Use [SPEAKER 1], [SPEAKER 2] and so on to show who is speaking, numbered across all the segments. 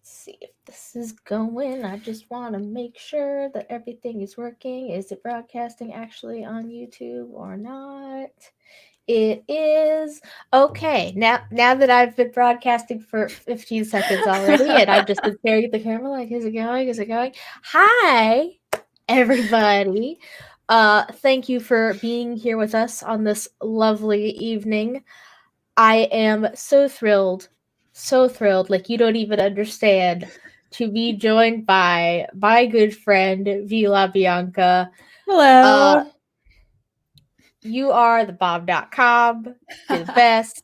[SPEAKER 1] see if this is going. I just want to make sure that everything is working. Is it broadcasting actually on YouTube or not? It is. Okay, now that I've been broadcasting for 15 seconds already, and I've just been staring at the camera like, is it going? Is it going? Hi, everybody. Thank you for being here with us on this lovely evening. I am so thrilled, like you don't even understand, to be joined by my good friend Vi La Bianca.
[SPEAKER 2] Hello.
[SPEAKER 1] You are the bomb.com. You're the best.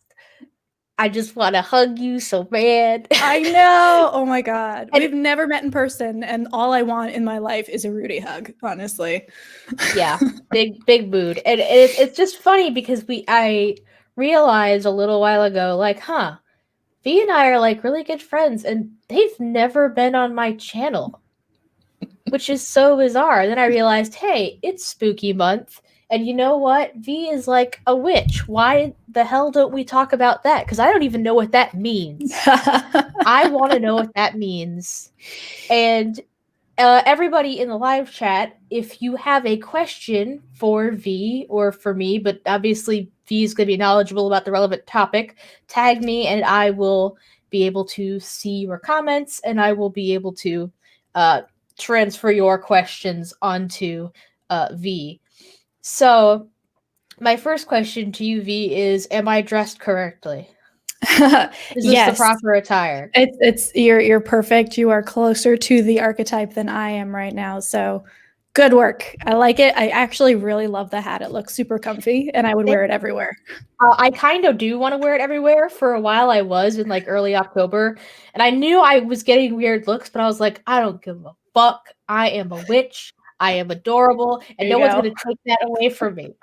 [SPEAKER 1] I just want to hug you so bad.
[SPEAKER 2] I know. Oh my God. We've never met in person, and all I want in my life is a Rudy hug, honestly.
[SPEAKER 1] Yeah, big mood. And it's just funny because I realized a little while ago, like, Vi and I are like really good friends, and they've never been on my channel, which is so bizarre. And then I realized, hey, it's spooky month. And you know what? Vi is like a witch. Why the hell don't we talk about that? Because I don't even know what that means. I want to know what that means. And everybody in the live chat, if you have a question for Vi or for me, but obviously Vi is going to be knowledgeable about the relevant topic, tag me and I will be able to see your comments and I will be able to transfer your questions onto Vi. So, my first question to you, Vi, is: am I dressed correctly? Is this the proper attire?
[SPEAKER 2] You're perfect. You are closer to the archetype than I am right now. So, good work. I like it. I actually really love the hat. It looks super comfy, and I would wear it everywhere.
[SPEAKER 1] I kind of do want to wear it everywhere. For a while, I was in like early October, and I knew I was getting weird looks, but I was like, I don't give a fuck. I am a witch. I am adorable, and no one's going to take that away from me.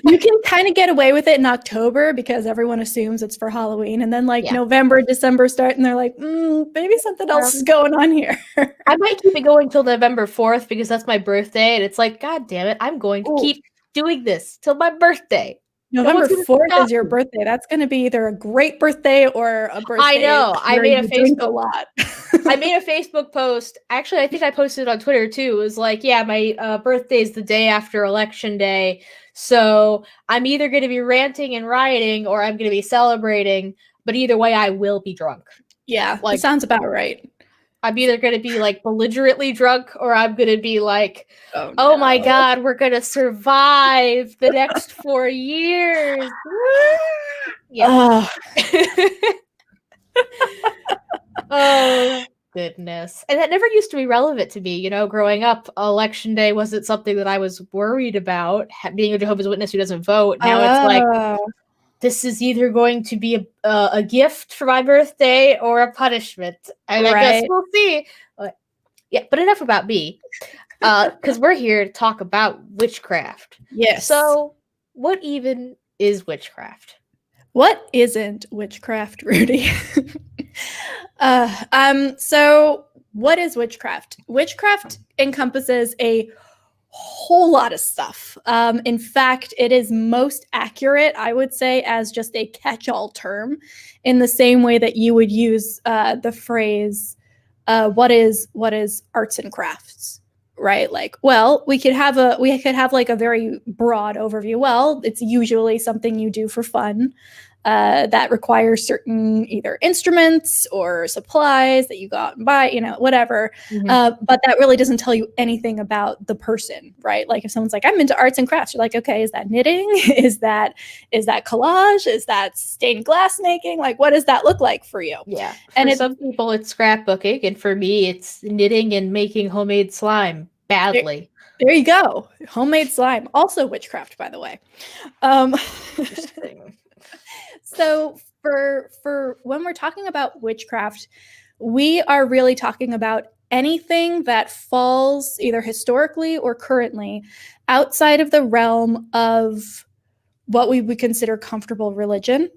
[SPEAKER 2] You can kind of get away with it in October because everyone assumes it's for Halloween, and then November, December start, and they're like, maybe something else is going on here.
[SPEAKER 1] I might keep it going till November 4th because that's my birthday, and it's like, God damn it, I'm going to keep doing this till my birthday.
[SPEAKER 2] November 4th is your birthday. That's going to be either a great birthday or a birthday.
[SPEAKER 1] I know. I made a
[SPEAKER 2] Facebook a lot.
[SPEAKER 1] I made a Facebook post. Actually, I think I posted it on Twitter too. It was like, yeah, my birthday is the day after Election Day. So I'm either going to be ranting and rioting or I'm going to be celebrating. But either way, I will be drunk.
[SPEAKER 2] Yeah, that sounds about right.
[SPEAKER 1] I'm either going to be like belligerently drunk or I'm going to be like, oh my God, we're going to survive the next 4 years. Yeah. Oh, goodness. And that never used to be relevant to me. You know, growing up, Election Day wasn't something that I was worried about. Being a Jehovah's Witness who doesn't vote. Now it's like, this is either going to be a gift for my birthday or a punishment. And I guess we'll see. Yeah, but enough about me. Because we're here to talk about witchcraft.
[SPEAKER 2] Yes.
[SPEAKER 1] So, what even is witchcraft?
[SPEAKER 2] What isn't witchcraft, Rudy? So what is witchcraft? Witchcraft encompasses a whole lot of stuff. In fact, it is most accurate, I would say, as just a catch-all term, in the same way that you would use the phrase, what is arts and crafts? Right? Like, well, we could have like a very broad overview. Well, it's usually something you do for fun. That requires certain either instruments or supplies that you go out and buy, whatever.
[SPEAKER 1] Mm-hmm.
[SPEAKER 2] But that really doesn't tell you anything about the person, right? Like if someone's like, I'm into arts and crafts, you're like, okay, is that knitting? Is that collage? Is that stained glass making? Like, what does that look like for you?
[SPEAKER 1] Yeah. And for some people it's scrapbooking, and for me it's knitting and making homemade slime badly.
[SPEAKER 2] There you go. Homemade slime. Also witchcraft, by the way.
[SPEAKER 1] Interesting.
[SPEAKER 2] So for when we're talking about witchcraft, we are really talking about anything that falls either historically or currently outside of the realm of what we would consider comfortable religion,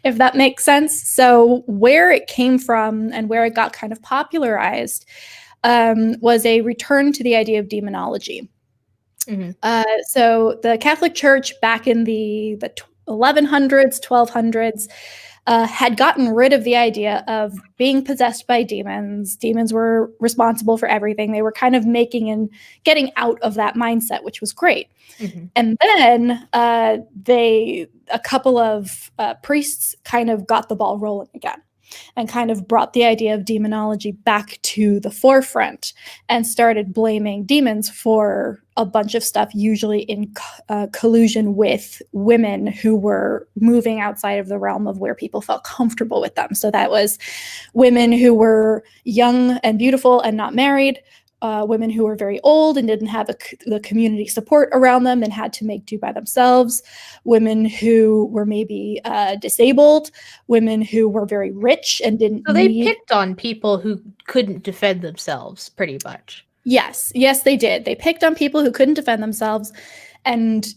[SPEAKER 2] if that makes sense. So where it came from and where it got kind of popularized was a return to the idea of demonology.
[SPEAKER 1] Mm-hmm.
[SPEAKER 2] So the Catholic Church back in the 1100s, 1200s, had gotten rid of the idea of being possessed by demons. Demons were responsible for everything. They were kind of making and getting out of that mindset, which was great.
[SPEAKER 1] Mm-hmm.
[SPEAKER 2] And then a couple of priests kind of got the ball rolling again and kind of brought the idea of demonology back to the forefront and started blaming demons for a bunch of stuff, usually in collusion with women who were moving outside of the realm of where people felt comfortable with them. So that was women who were young and beautiful and not married, women who were very old and didn't have the community support around them and had to make do by themselves, women who were maybe disabled, women who were very rich and didn't
[SPEAKER 1] So they picked on people who couldn't defend themselves, pretty much.
[SPEAKER 2] Yes, they did. They picked on people who couldn't defend themselves and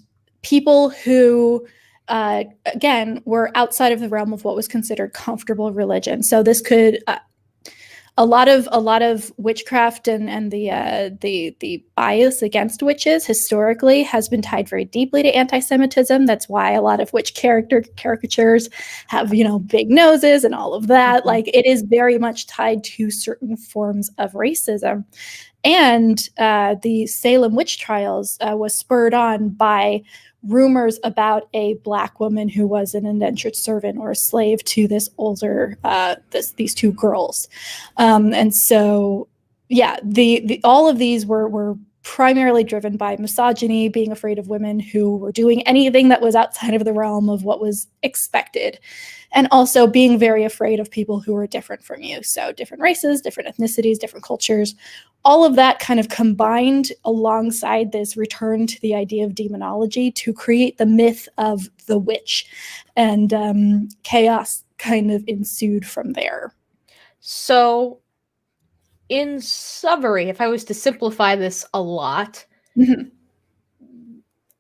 [SPEAKER 2] people who, again, were outside of the realm of what was considered comfortable religion. So this could... A lot of witchcraft and the bias against witches historically has been tied very deeply to anti-Semitism. That's why a lot of witch caricatures have, big noses and all of that.
[SPEAKER 1] Mm-hmm.
[SPEAKER 2] Like, it is very much tied to certain forms of racism. And the Salem witch trials was spurred on by rumors about a Black woman who was an indentured servant or a slave to this older, these two girls. And so, yeah, all of these were primarily driven by misogyny, being afraid of women who were doing anything that was outside of the realm of what was expected, and also being very afraid of people who were different from you. So different races, different ethnicities, different cultures, all of that kind of combined alongside this return to the idea of demonology to create the myth of the witch, and chaos kind of ensued from there.
[SPEAKER 1] So, in summary, if I was to simplify this a lot,
[SPEAKER 2] mm-hmm.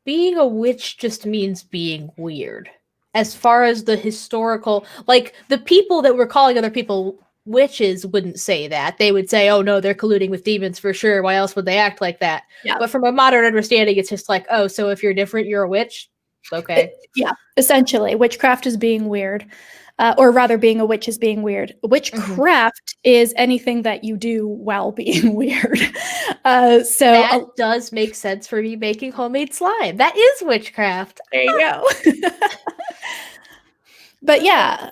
[SPEAKER 1] being a witch just means being weird. As far as the historical, like, the people that were calling other people witches wouldn't say that. They would say, oh no, they're colluding with demons for sure. Why else would they act like that?
[SPEAKER 2] Yeah.
[SPEAKER 1] But from a modern understanding, it's just like, oh, so if you're different, you're a witch? Okay.
[SPEAKER 2] Essentially, witchcraft is being weird. Or rather, being a witch is being weird. Witchcraft is anything that you do while being weird. So
[SPEAKER 1] that does make sense for me making homemade slime. That is witchcraft.
[SPEAKER 2] There you go. But yeah,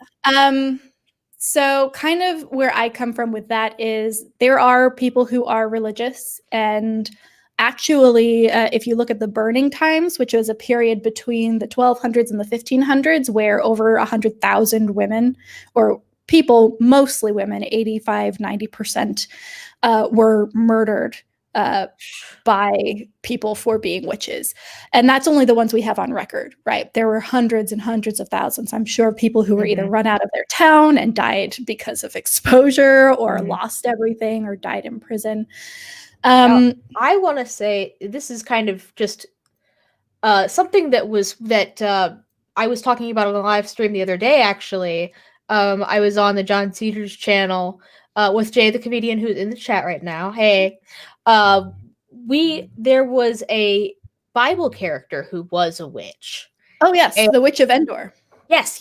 [SPEAKER 2] so kind of where I come from with that is there are people who are religious, and actually, if you look at the burning times, which was a period between the 1200s and the 1500s, where over 100,000 women, or people, mostly women, 85-90%, were murdered by people for being witches. And that's only the ones we have on record, right? There were hundreds and hundreds of thousands, I'm sure, of people who were either run out of their town and died because of exposure, or lost everything, or died in prison.
[SPEAKER 1] I want to say this is kind of just something that I was talking about on the live stream the other day, actually. I was on the John Cedars channel with Jay, the comedian, who's in the chat right now. Hey. There was a Bible character who was a witch.
[SPEAKER 2] Oh, yes, the Witch of Endor.
[SPEAKER 1] Yes.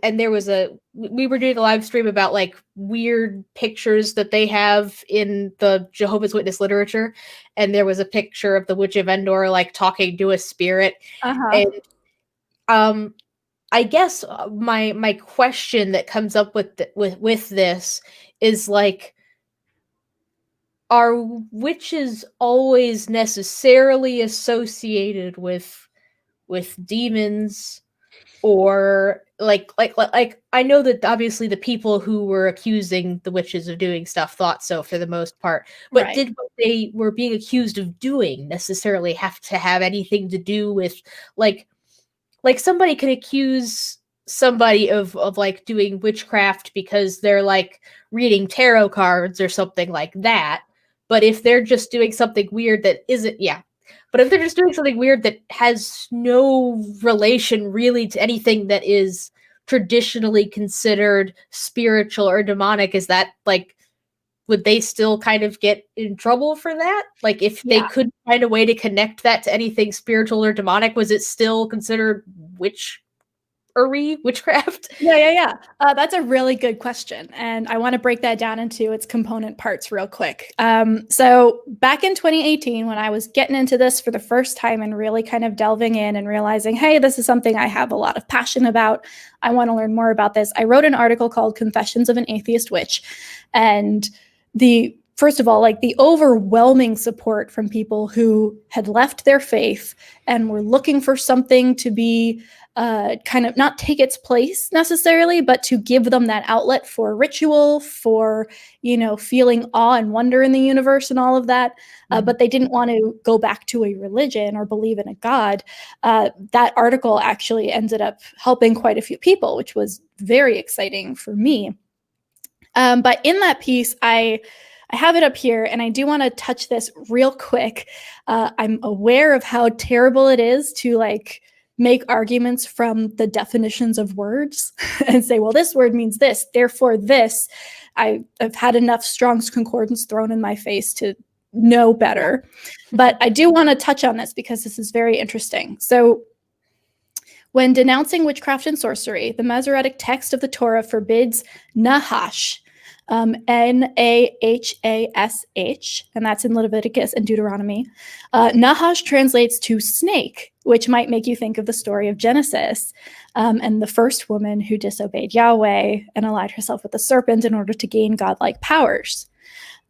[SPEAKER 1] And there was we were doing a live stream about like weird pictures that they have in the Jehovah's Witness literature. And there was a picture of the Witch of Endor, like talking to a spirit. And I guess my question that comes up with this is like, are witches always necessarily associated with demons? Or like I know that obviously the people who were accusing the witches of doing stuff thought so for the most part, but did what they were being accused of doing necessarily have to have anything to do with like somebody can accuse somebody of like doing witchcraft because they're like reading tarot cards or something like that, but if they're just doing something weird that isn't, but if they're just doing something weird that has no relation really to anything that is traditionally considered spiritual or demonic, is that like, would they still kind of get in trouble for that? Like, if they couldn't find a way to connect that to anything spiritual or demonic, was it still considered witch witchcraft?
[SPEAKER 2] Yeah. That's a really good question. And I want to break that down into its component parts real quick. So back in 2018, when I was getting into this for the first time and really kind of delving in and realizing, hey, this is something I have a lot of passion about, I want to learn more about this, I wrote an article called Confessions of an Atheist Witch. And first of all, like the overwhelming support from people who had left their faith and were looking for something to be kind of not take its place necessarily, but to give them that outlet for ritual, for, feeling awe and wonder in the universe and all of that. But they didn't want to go back to a religion or believe in a God. That article actually ended up helping quite a few people, which was very exciting for me. But in that piece, I have it up here, and I do want to touch this real quick. I'm aware of how terrible it is to make arguments from the definitions of words and say, well, this word means this, therefore this. I've had enough Strong's Concordance thrown in my face to know better. But I do want to touch on this because this is very interesting. So when denouncing witchcraft and sorcery, the Masoretic text of the Torah forbids nahash, Nahash, and that's in Leviticus and Deuteronomy. Nahash translates to snake, which might make you think of the story of Genesis and the first woman who disobeyed Yahweh and allied herself with the serpent in order to gain godlike powers.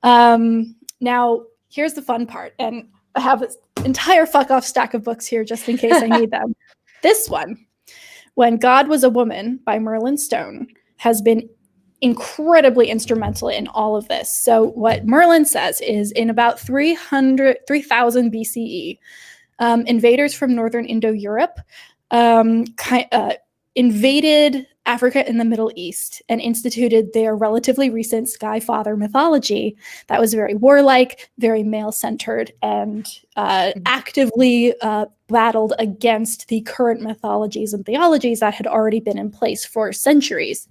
[SPEAKER 2] Now, here's the fun part, and I have an entire fuck-off stack of books here just in case I need them. This one, When God Was a Woman by Merlin Stone, has been incredibly instrumental in all of this. So what Merlin says is in about 3000 BCE, invaders from northern Indo-Europe invaded Africa and the Middle East and instituted their relatively recent Sky Father mythology that was very warlike, very male-centered, and actively battled against the current mythologies and theologies that had already been in place for centuries.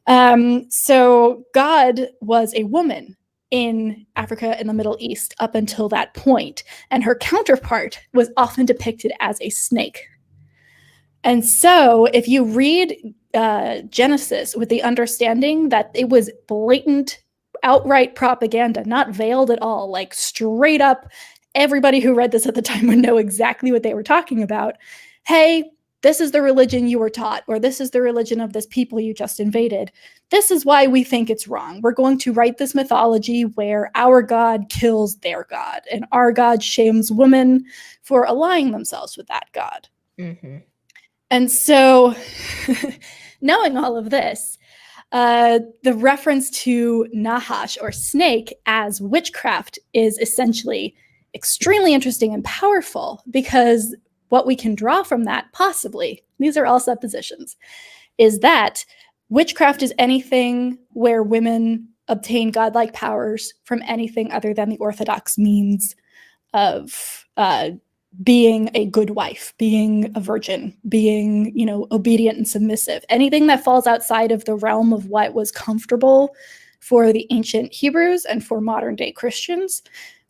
[SPEAKER 2] So God was a woman in Africa and the Middle East up until that point, and her counterpart was often depicted as a snake. And so if you read Genesis with the understanding that it was blatant, outright propaganda, not veiled at all, like straight up, everybody who read this at the time would know exactly what they were talking about. Hey, this is the religion you were taught, or this is the religion of this people you just invaded. This is why we think it's wrong. We're going to write this mythology where our God kills their God, and our God shames women for allying themselves with that God.
[SPEAKER 1] Mm-hmm.
[SPEAKER 2] And so, knowing all of this, the reference to Nahash or snake as witchcraft is essentially extremely interesting and powerful, because what we can draw from that, possibly, these are all suppositions, is that witchcraft is anything where women obtain godlike powers from anything other than the orthodox means of being a good wife, being a virgin, being, obedient and submissive. Anything that falls outside of the realm of what was comfortable for the ancient Hebrews and for modern day Christians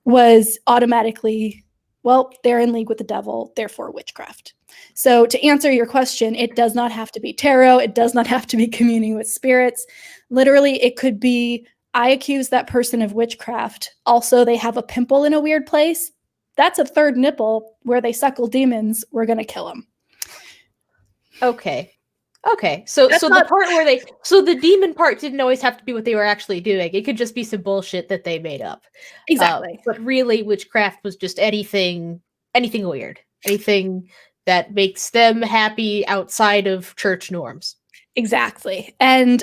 [SPEAKER 2] was automatically, well, they're in league with the devil, therefore witchcraft. So to answer your question, it does not have to be tarot. It does not have to be communing with spirits. Literally, it could be, I accuse that person of witchcraft. Also, they have a pimple in a weird place. That's a third nipple where they suckle demons. We're going to kill them.
[SPEAKER 1] Okay. So the part where the demon part didn't always have to be what they were actually doing. It could just be some bullshit that they made up.
[SPEAKER 2] Exactly.
[SPEAKER 1] But really, witchcraft was just anything weird, anything that makes them happy outside of church norms.
[SPEAKER 2] Exactly. And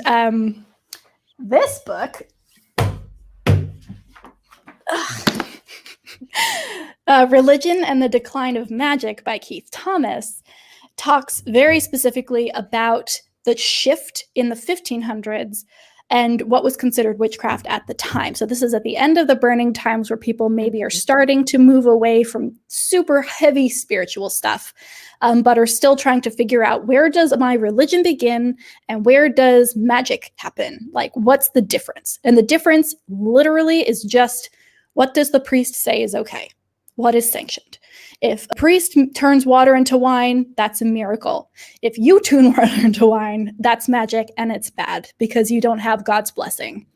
[SPEAKER 2] this book, Religion and the Decline of Magic by Keith Thomas, talks very specifically about the shift in the 1500s and what was considered witchcraft at the time. So this is at the end of the burning times where people maybe are starting to move away from super heavy spiritual stuff, but are still trying to figure out, where does my religion begin and where does magic happen? Like, what's the difference? And the difference literally is just, what does the priest say is okay? What is sanctioned? If a priest turns water into wine, that's a miracle. If you turn water into wine, that's magic, and it's bad because you don't have God's blessing,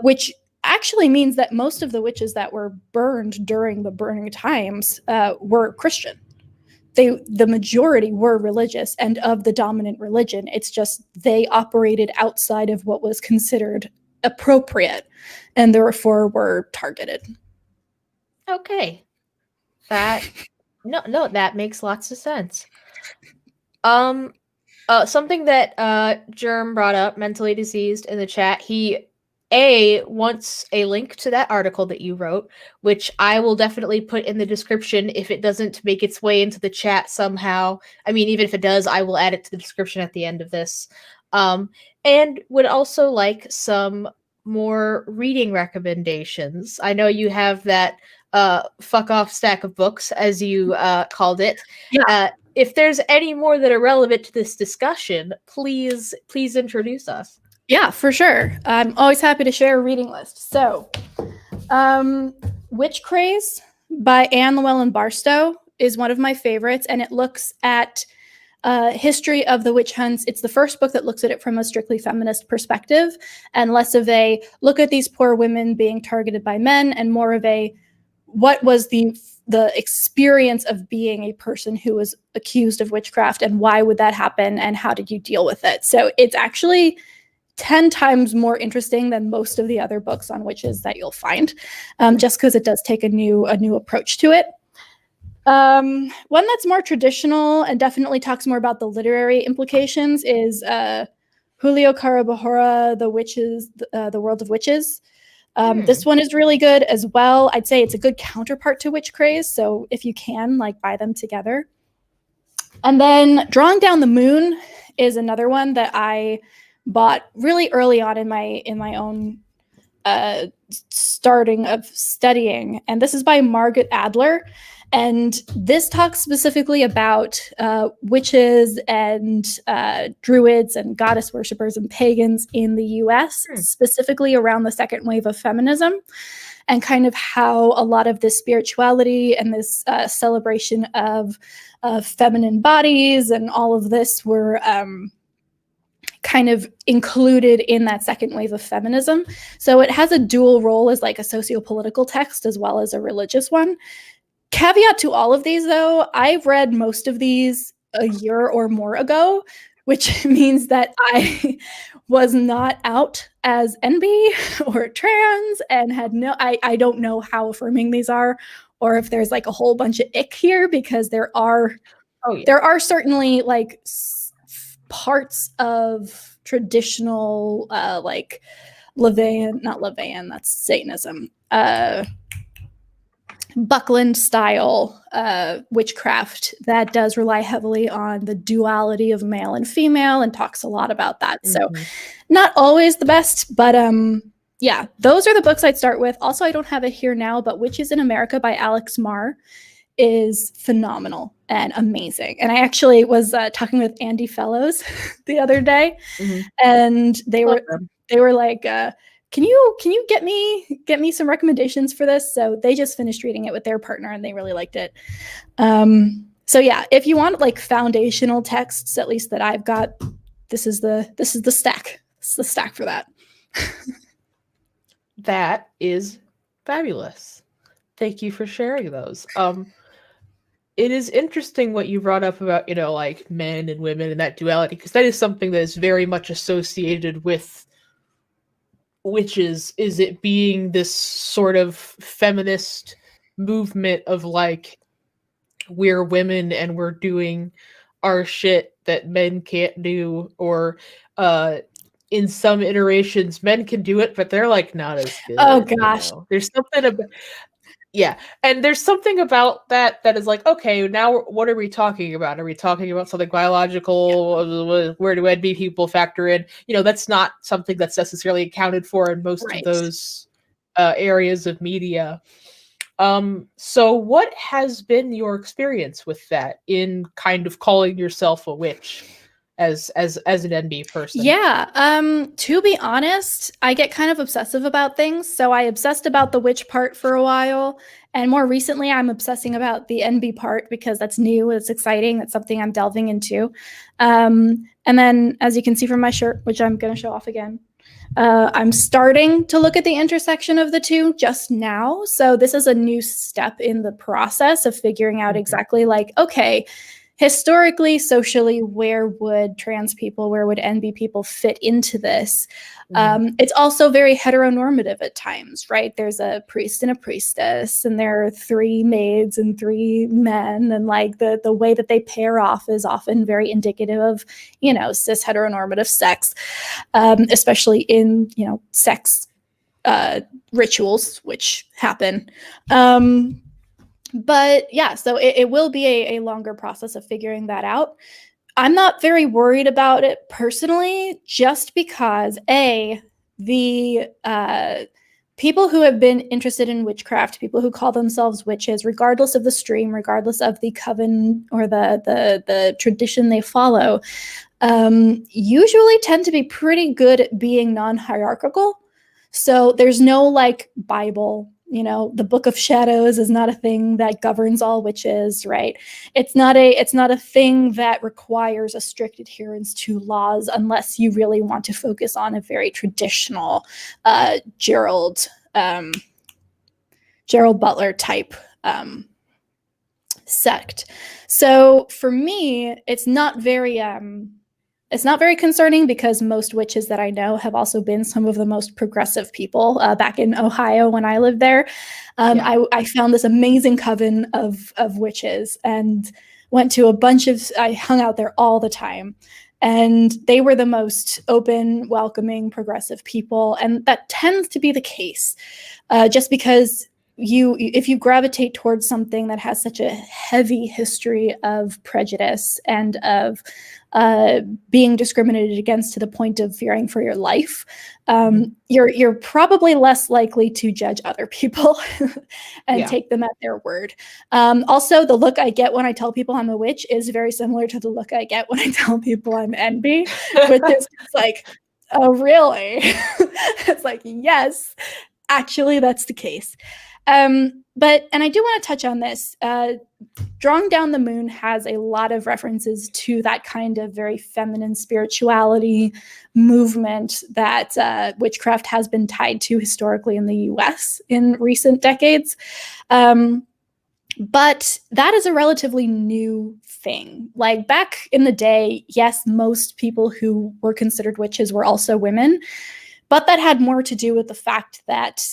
[SPEAKER 2] which actually means that most of the witches that were burned during the burning times were Christian. The majority were religious and of the dominant religion. It's just they operated outside of what was considered appropriate and therefore were targeted.
[SPEAKER 1] Okay. That makes lots of sense. Something that Germ brought up, mentally diseased, in the chat, he wants a link to that article that you wrote, which I will definitely put in the description if it doesn't make its way into the chat somehow. I mean, even if it does, I will add it to the description at the end of this. And would also like some more reading recommendations. I know you have that fuck off stack of books, as you called it.
[SPEAKER 2] Yeah.
[SPEAKER 1] If there's any more that are relevant to this discussion, please introduce us.
[SPEAKER 2] Yeah, for sure. I'm always happy to share a reading list. So, Witch Craze by Anne Llewellyn Barstow is one of my favorites, and it looks at history of the witch hunts. It's the first book that looks at it from a strictly feminist perspective, and less of a look at these poor women being targeted by men, and more of a what was the experience of being a person who was accused of witchcraft, and why would that happen, and how did you deal with it? So it's actually 10 times more interesting than most of the other books on witches that you'll find, just because it does take a new approach to it. One that's more traditional and definitely talks more about the literary implications is Julio Carabajora, The World of Witches. This one is really good as well. I'd say it's a good counterpart to Witch Craze, so if you can, buy them together. And then Drawing Down the Moon is another one that I bought really early on in my own starting of studying, and this is by Margaret Adler, and this talks specifically about witches and druids and goddess worshippers and pagans in the US, specifically around the second wave of feminism, and kind of how a lot of this spirituality and this celebration of feminine bodies and all of this were kind of included in that second wave of feminism. So it has a dual role as a socio-political text as well as a religious one. Caveat to all of these, though, I've read most of these a year or more ago, which means that I was not out as NB or trans and had I don't know how affirming these are, or if there's a whole bunch of ick here, because there are certainly parts of traditional not Levian, that's Satanism, Buckland style witchcraft that does rely heavily on the duality of male and female and talks a lot about that. So not always the best, but yeah, those are the books I'd start with. Also, I don't have it here now, but Witches in America by Alex Marr is phenomenal and amazing. And I actually was talking with Andy Fellows the other day, and they were like, can you get me some recommendations for this? So they just finished reading it with their partner and they really liked it. So yeah, if you want foundational texts, at least that I've got, this is the stack. It's the stack for that.
[SPEAKER 1] That is fabulous. Thank you for sharing those. It is interesting what you brought up about, men and women and that duality, because that is something that is very much associated with witches, is it being this sort of feminist movement of we're women and we're doing our shit that men can't do, or in some iterations men can do it, but they're not as good.
[SPEAKER 2] Oh gosh.
[SPEAKER 1] There's something about and there's something about that is okay, now what are we talking about? Are we talking about something biological? Where do NB people factor in? That's not something that's necessarily accounted for in most of those areas of media. So what has been your experience with that in kind of calling yourself a witch? as an NB person?
[SPEAKER 2] Yeah. To be honest, I get kind of obsessive about things. So I obsessed about the witch part for a while. And more recently, I'm obsessing about the NB part because that's new, it's exciting, that's something I'm delving into. And then, as you can see from my shirt, which I'm going to show off again, I'm starting to look at the intersection of the two just now. So this is a new step in the process of figuring out exactly like, okay, historically, socially, where would trans people, where would NB people fit into this? It's also very heteronormative at times, right? There's a priest and a priestess, and there are 3 maids and 3 men, and like the way that they pair off is often very indicative of, you know, cis heteronormative sex, especially in, you know, sex rituals, which happen. But yeah, so it will be a longer process of figuring that out. I'm not very worried about it personally, just because the people who have been interested in witchcraft, people who call themselves witches, regardless of the stream, regardless of the coven or the tradition they follow, usually tend to be pretty good at being non-hierarchical. So there's no like Bible. You know, the Book of Shadows is not a thing that governs all witches, right? It's not a thing that requires a strict adherence to laws unless you really want to focus on a very traditional Gerald Butler type sect. So for me, it's not very concerning because most witches that I know have also been some of the most progressive people. Back in Ohio when I lived there, I found this amazing coven of witches and went to a bunch of, I hung out there all the time. And they were the most open, welcoming, progressive people. And that tends to be the case just because if you gravitate towards something that has such a heavy history of prejudice and of being discriminated against to the point of fearing for your life, you're probably less likely to judge other people and take them at their word. Also, the look I get when I tell people I'm a witch is very similar to the look I get when I tell people I'm NB, which is just like, oh, really? It's like, yes, actually, that's the case. But I do want to touch on this. Drawing Down the Moon has a lot of references to that kind of very feminine spirituality movement that witchcraft has been tied to historically in the US in recent decades. But that is a relatively new thing. Like back in the day, yes, most people who were considered witches were also women, but that had more to do with the fact that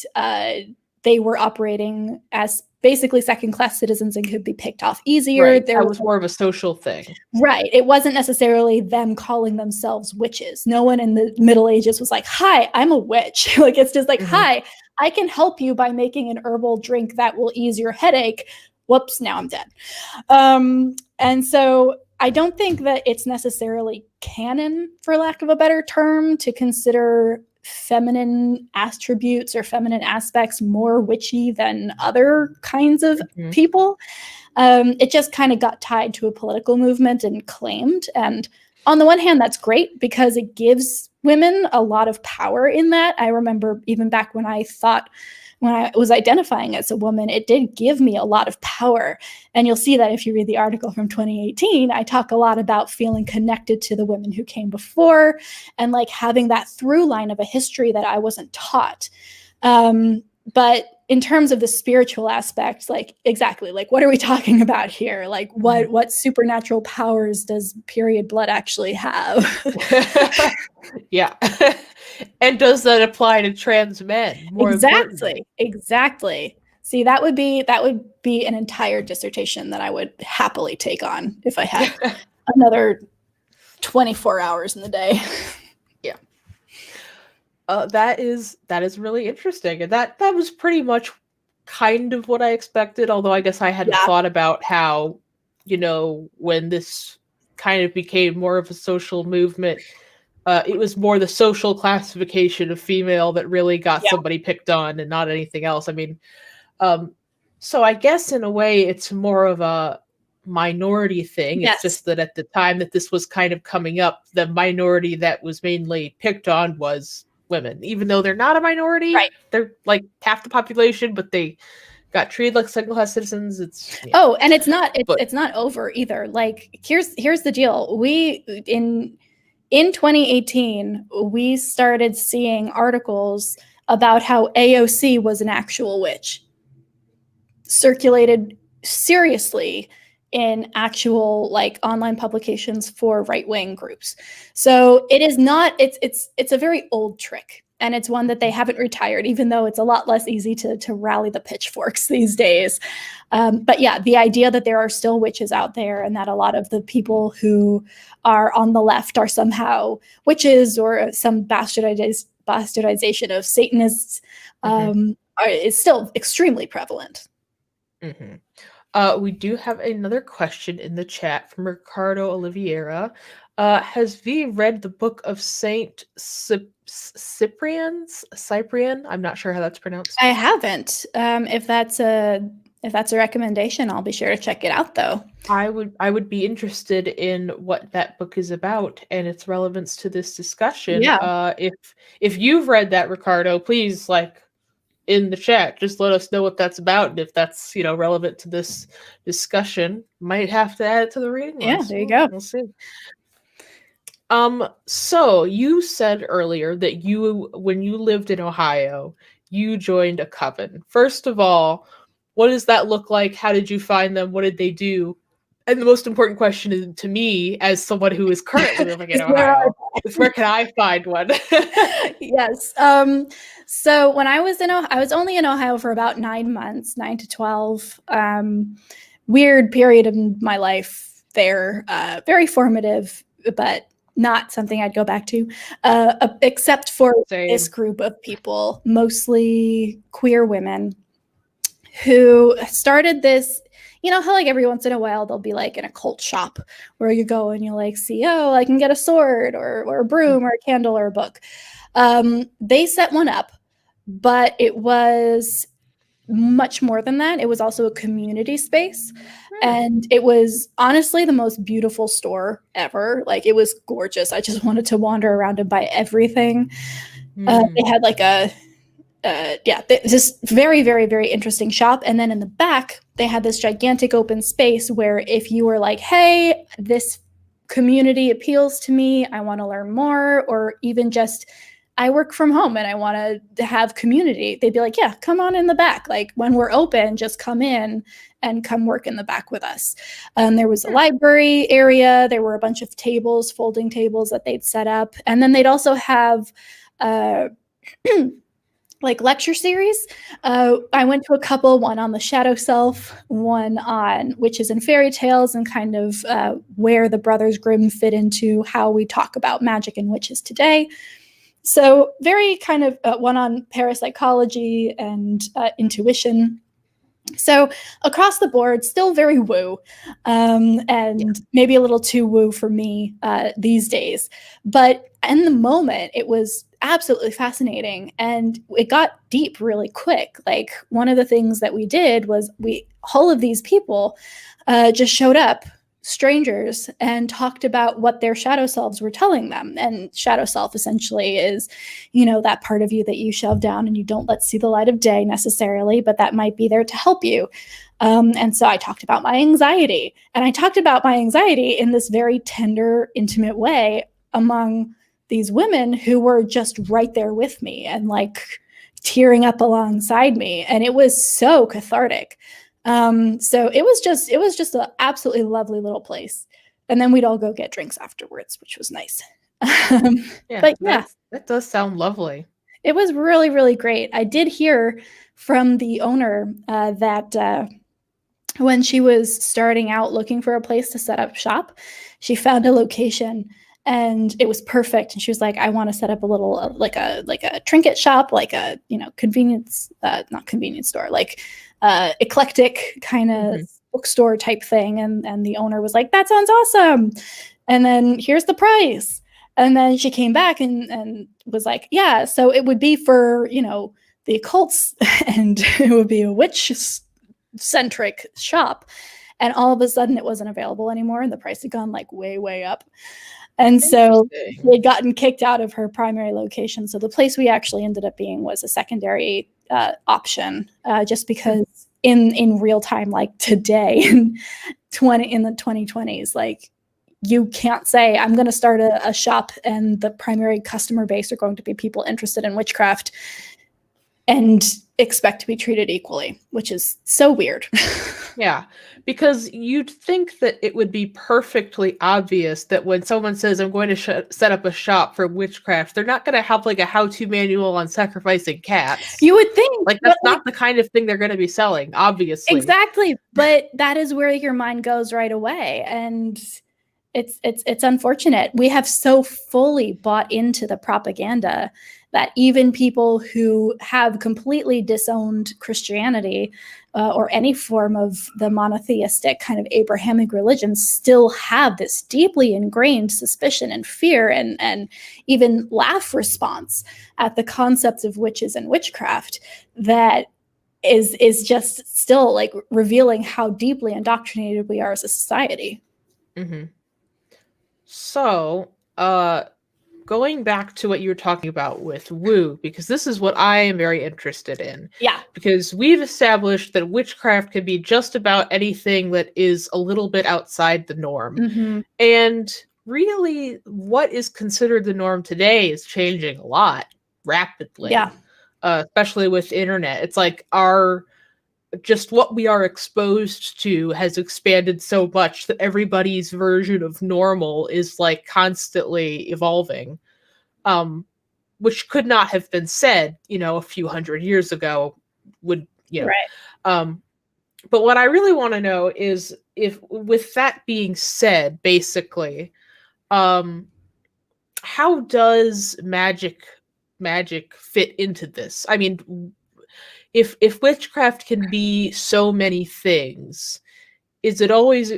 [SPEAKER 2] they were operating as basically second-class citizens and could be picked off easier.
[SPEAKER 1] Right. That was more of a social thing.
[SPEAKER 2] Right. It wasn't necessarily them calling themselves witches. No one in the Middle Ages was like, hi, I'm a witch. Like, it's just like, hi, I can help you by making an herbal drink that will ease your headache. Whoops, now I'm dead. And so I don't think that it's necessarily canon, for lack of a better term, to consider feminine attributes or feminine aspects more witchy than other kinds of people. It just kind of got tied to a political movement and claimed. And on the one hand, that's great because it gives women a lot of power in that. I remember even back when I was identifying as a woman, it did give me a lot of power. And you'll see that if you read the article from 2018, I talk a lot about feeling connected to the women who came before and like having that through line of a history that I wasn't taught. But in terms of the spiritual aspect, like exactly, like what are we talking about here? Like what supernatural powers does period blood actually have?
[SPEAKER 1] Yeah. And does that apply to trans men?
[SPEAKER 2] Exactly. See, that would be an entire dissertation that I would happily take on if I had another 24 hours in the day.
[SPEAKER 1] Yeah. That is really interesting. And that was pretty much kind of what I expected, although I guess I hadn't thought about how, you know, when this kind of became more of a social movement, it was more the social classification of female that really got somebody picked on and not anything else. I mean, so I guess in a way it's more of a minority thing. It's just that at the time that this was kind of coming up, the minority that was mainly picked on was women, even though they're not a minority.
[SPEAKER 2] Right.
[SPEAKER 1] They're like half the population, but they got treated like second-class citizens. It's
[SPEAKER 2] and it's not over either. Like here's the deal. We in 2018 we started seeing articles about how AOC was an actual witch, circulated seriously in actual like online publications for right-wing groups. So it is not, it's a very old trick, and it's one that they haven't retired, even though it's a lot less easy to rally the pitchforks these days. But yeah, the idea that there are still witches out there, and that a lot of the people who are on the left are somehow witches, or some bastardization of Satanists, is still extremely prevalent.
[SPEAKER 1] We do have another question in the chat from Ricardo Oliveira. Has V read the book of Saint Cyprian? I'm not sure how that's pronounced.
[SPEAKER 2] I haven't. If that's a recommendation, I'll be sure to check it out, though.
[SPEAKER 1] I would be interested in what that book is about and its relevance to this discussion.
[SPEAKER 2] Yeah.
[SPEAKER 1] If you've read that, Ricardo, please, like, in the chat, just let us know what that's about, and if that's relevant to this discussion. Might have to add it to the reading list.
[SPEAKER 2] Yeah, there you go.
[SPEAKER 1] We'll see. So you said earlier that when you lived in Ohio, you joined a coven. First of all, what does that look like? How did you find them? What did they do? And the most important question is, to me, as someone who is currently living in Ohio, is where can I find one?
[SPEAKER 2] Yes. So when I was I was only in Ohio for about 9 months, 9 to 12. Weird period of my life there. Very formative, but not something I'd go back to, except for this group of people, mostly queer women, who started this. You know how like every once in a while there'll be like an occult shop where you go and you like see, oh, I can get a sword or a broom or a candle or a book. They set one up, but it was much more than that. It was also a community space. And it was honestly the most beautiful store ever. Like, it was gorgeous. I just wanted to wander around and buy everything. They had like this very, very, very interesting shop. And then in the back, they had this gigantic open space where if you were like, hey, this community appeals to me, I want to learn more, or even just I work from home and I want to have community, they'd be like, yeah, come on in the back. Like, when we're open, just come in and come work in the back with us. There was a library area. There were a bunch of tables, folding tables that they'd set up. And then they'd also have like lecture series. I went to a couple, one on the shadow self, one on witches and fairy tales, and kind of where the Brothers Grimm fit into how we talk about magic and witches today. So very kind of one on parapsychology and intuition. So across the board, still very woo, and maybe a little too woo for me these days. But in the moment, it was absolutely fascinating, and it got deep really quick. Like, one of the things that we did was all of these people just showed up, strangers, and talked about what their shadow selves were telling them. And shadow self essentially is, that part of you that you shove down and you don't let see the light of day necessarily, but that might be there to help you. And so I talked about my anxiety, and I talked about my anxiety in this very tender, intimate way among these women who were just right there with me and like tearing up alongside me. And it was so cathartic. So it was just an absolutely lovely little place. And then we'd all go get drinks afterwards, which was nice. But yeah,
[SPEAKER 1] that does sound lovely.
[SPEAKER 2] It was really, really great. I did hear from the owner that when she was starting out looking for a place to set up shop, she found a location and it was perfect. And she was like, I want to set up a little like a trinket shop, like a convenience, not convenience store, like eclectic kind of bookstore type thing. And the owner was like, that sounds awesome. And then here's the price. And then she came back and was like, yeah, so it would be for, the occults, and it would be a witch-centric shop. and all of a sudden it wasn't available anymore, and the price had gone like way up. And so we had gotten kicked out of her primary location. So the place we actually ended up being was a secondary option, just because in real time, like today in the 2020s, like you can't say I'm going to start a shop and the primary customer base are going to be people interested in witchcraft and expect to be treated equally, which is so weird.
[SPEAKER 3] Yeah, because you'd think that it would be perfectly obvious that when someone says, I'm going to set up a shop for witchcraft, they're not going to have like a how-to manual on sacrificing cats.
[SPEAKER 2] You would think.
[SPEAKER 3] Like, that's not the kind of thing they're going to be selling, obviously.
[SPEAKER 2] Exactly. But that is where your mind goes right away. And it's unfortunate. We have so fully bought into the propaganda that even people who have completely disowned Christianity or any form of the monotheistic kind of Abrahamic religion still have this deeply ingrained suspicion and fear and even laugh response at the concepts of witches and witchcraft that is just still like revealing how deeply indoctrinated we are as a society.
[SPEAKER 3] Mm-hmm. So, going back to what you were talking about with woo, because this is what I am very interested in.
[SPEAKER 2] Yeah.
[SPEAKER 3] Because we've established that witchcraft can be just about anything that is a little bit outside the norm.
[SPEAKER 2] Mm-hmm.
[SPEAKER 3] And really, what is considered the norm today is changing a lot rapidly.
[SPEAKER 2] Yeah.
[SPEAKER 3] Especially with the internet. It's like just what we are exposed to has expanded so much that everybody's version of normal is like constantly evolving, which could not have been said, a few hundred years ago right. But what I really want to know is if, with that being said, basically, how does magic fit into this? I mean, if witchcraft can be so many things, is it always?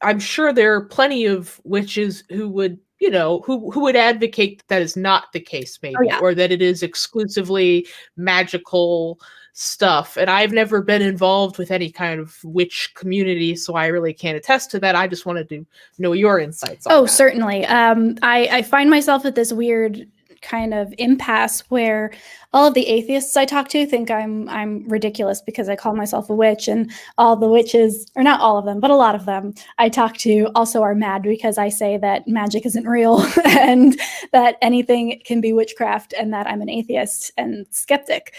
[SPEAKER 3] I'm sure there are plenty of witches who would, who would advocate that is not the case, maybe, or that it is exclusively magical stuff. And I've never been involved with any kind of witch community, so I really can't attest to that. I just wanted to know your insights on that.
[SPEAKER 2] Certainly. I find myself at this weird kind of impasse where all of the atheists I talk to think I'm ridiculous because I call myself a witch, and all the witches, or not all of them, but a lot of them I talk to also are mad because I say that magic isn't real and that anything can be witchcraft, and that I'm an atheist and skeptic.